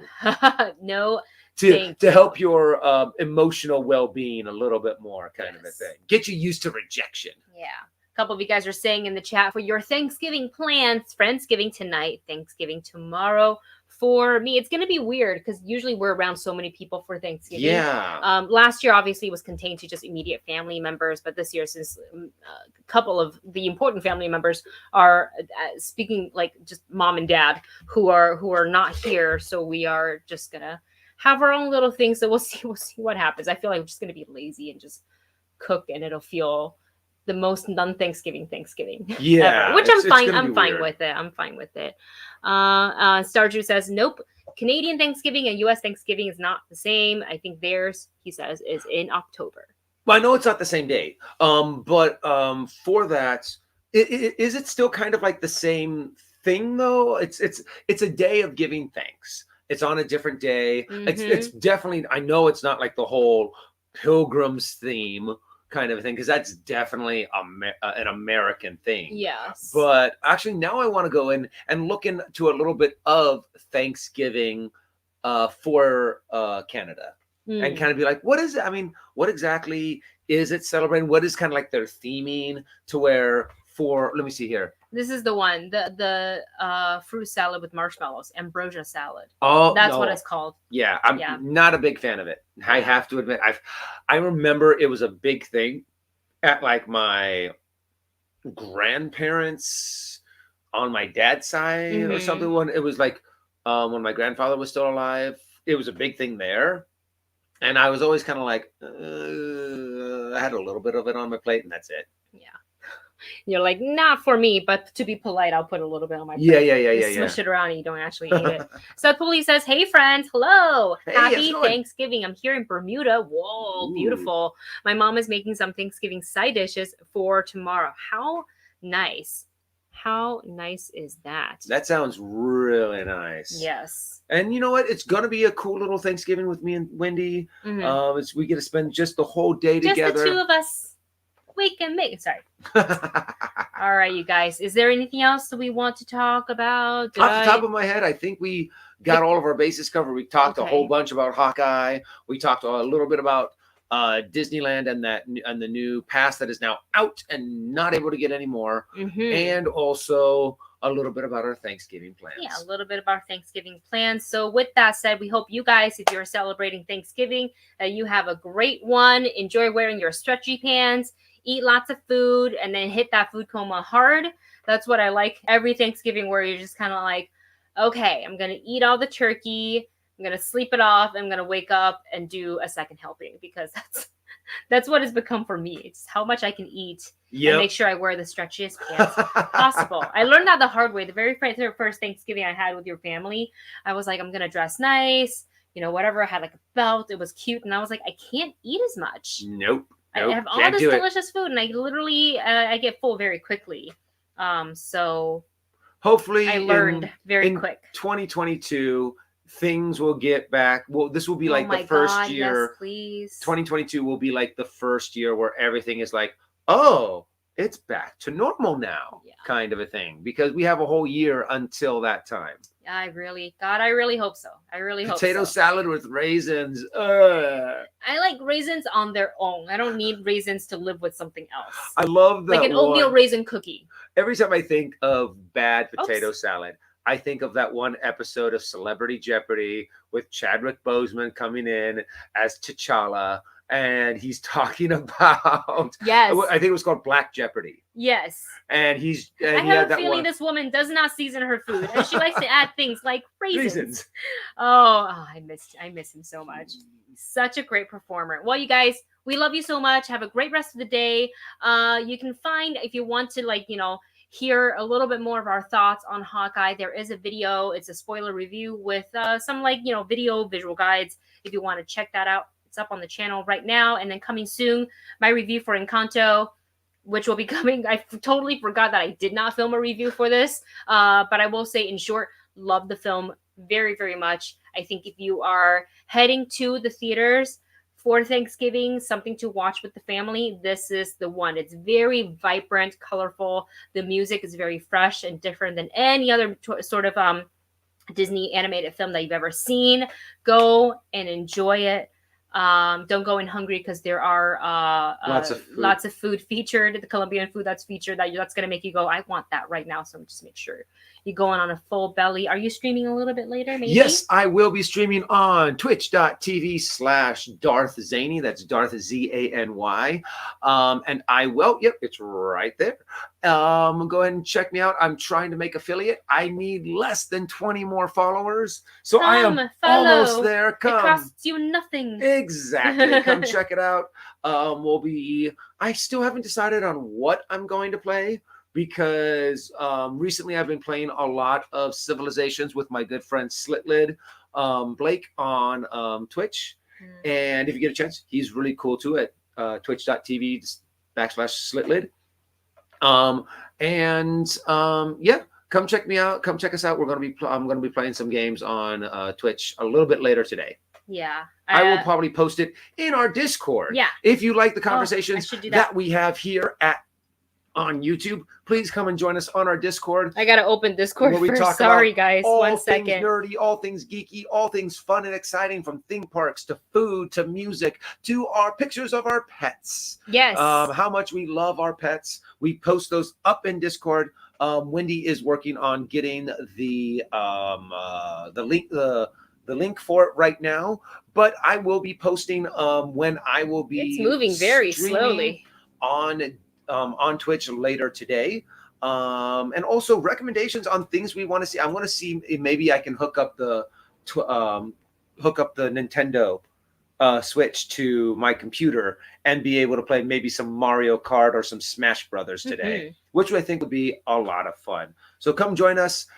No. To help your emotional well-being a little bit more kind of a thing. Get you used to rejection. Yeah. A couple of you guys are saying in the chat for your Thanksgiving plans, Friendsgiving tonight, Thanksgiving tomorrow. For me, it's going to be weird because usually we're around so many people for Thanksgiving. Yeah. Last year, obviously, was contained to just immediate family members. But this year, since a couple of the important family members are speaking, like just mom and dad who are not here. So we are just going to have our own little thing. So we'll see what happens. I feel like we're just going to be lazy and just cook, and it'll feel the most non-Thanksgiving yeah ever, which I'm fine with it. Starju says nope, Canadian Thanksgiving and US Thanksgiving is not the same. I think theirs, he says, is in October. Well, I know it's not the same date, but for that, is it still kind of like the same thing though? It's a day of giving thanks. It's on a different day. It's definitely, I know it's not like the whole Pilgrim's theme kind of a thing, because that's definitely an American thing. Yes. But actually now I want to go in and look into a little bit of Thanksgiving for Canada and kind of be like, what is it? I mean, what exactly is it celebrating? What is kind of like their theming to where let me see here. This is the one, the fruit salad with marshmallows, ambrosia salad. Oh, that's what it's called. Yeah, I'm not a big fan of it. I have to admit, I remember it was a big thing at like my grandparents on my dad's side or something. When it was like when my grandfather was still alive, it was a big thing there, and I was always kind of like, I had a little bit of it on my plate, and that's it. Yeah. You're like, not for me, but to be polite, I'll put a little bit on my plate. Yeah. Smush it around and you don't actually eat it. Seth Pulley says, hey, friends. Hello. Hey, happy Thanksgiving. I'm here in Bermuda. Whoa, beautiful. My mom is making some Thanksgiving side dishes for tomorrow. How nice. How nice is that? That sounds really nice. Yes. And you know what? It's going to be a cool little Thanksgiving with me and Wendy. We get to spend just the whole day together. Just the two of us. We can make it. Sorry. All right, you guys. Is there anything else that we want to talk about? Off the top of my head, I think we got all of our bases covered. We talked a whole bunch about Hawkeye. We talked a little bit about Disneyland and the new pass that is now out and not able to get anymore. And also a little bit about our Thanksgiving plans. Yeah, a little bit about Thanksgiving plans. So with that said, we hope you guys, if you're celebrating Thanksgiving, that you have a great one. Enjoy wearing your stretchy pants, eat lots of food, and then hit that food coma hard. That's what I like every Thanksgiving, where you're just kind of like, okay, I'm going to eat all the turkey. I'm going to sleep it off. I'm going to wake up and do a second helping, because that's what it's become for me. It's how much I can eat and make sure I wear the stretchiest pants possible. I learned that the hard way. The very first Thanksgiving I had with your family, I was like, I'm going to dress nice, whatever. I had like a belt. It was cute. And I was like, I can't eat as much. Nope. I have all this delicious food, and I literally, I get full very quickly. So hopefully I learned very quick. 2022, things will get back. Well, this will be like the first year. Yes, please. 2022 will be like the first year where everything is like, oh, it's back to normal now, kind of a thing, because we have a whole year until that time. I really hope so. I really hope so. Potato salad with raisins. I like raisins on their own. I don't need raisins to live with something else. I love that. Like an oatmeal raisin cookie. Every time I think of bad potato salad, I think of that one episode of Celebrity Jeopardy with Chadwick Boseman coming in as T'Challa, and he's talking about, I think it was called Black Jeopardy. Yes. And I have a feeling this woman does not season her food, and she likes to add things like raisins. Oh, I miss him so much. Such a great performer. Well, you guys, we love you so much. Have a great rest of the day. You can find, if you want to, hear a little bit more of our thoughts on Hawkeye, there is a video. It's a spoiler review with some visual guides. If you want to check that out, it's up on the channel right now. And then coming soon, my review for Encanto, which will be coming. I totally forgot that I did not film a review for this. But I will say, in short, love the film very, very much. I think if you are heading to the theaters for Thanksgiving, something to watch with the family, this is the one. It's very vibrant, colorful. The music is very fresh and different than any other sort of Disney animated film that you've ever seen. Go and enjoy it. Don't go in hungry, because there are lots of food featured. The Colombian food that's featured that's going to make you go, I want that right now. So just make sure you go on a full belly. Are you streaming a little bit later? Maybe? Yes, I will be streaming on twitch.tv/Darth Zany. That's Darth Zany. And I will, it's right there. Go ahead and check me out. I'm trying to make affiliate. I need less than 20 more followers. So I am almost there. Come. It costs you nothing. Exactly. Come check it out. I still haven't decided on what I'm going to play, because recently I've been playing a lot of Civilizations with my good friend Slitlid Blake on Twitch. And if you get a chance, he's really cool too at twitch.tv/Slitlid. Come check me out. Come check us out. I'm going to be playing some games on Twitch a little bit later today. Yeah. I will probably post it in our Discord. Yeah. If you like the conversations that we have here on YouTube, please come and join us on our Discord. I got to open Discord first. Sorry, guys. 1 second. All things nerdy, all things geeky, all things fun and exciting, from theme parks to food to music to our pictures of our pets. Yes. How much we love our pets. We post those up in Discord. Wendy is working on getting the link for it right now, but I will be posting when I will be. It's moving very slowly on Twitch later today, and also recommendations on things we want to see. I want to see if maybe I can hook up the Nintendo Switch to my computer and be able to play maybe some Mario Kart or some Smash Brothers today, which I think would be a lot of fun. So come join us.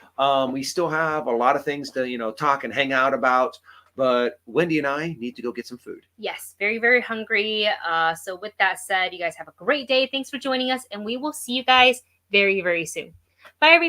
We still have a lot of things to talk and hang out about, but Wendy and I need to go get some food. Yes, very, very hungry. So with that said, you guys have a great day. Thanks for joining us, and we will see you guys very, very soon. Bye, everybody.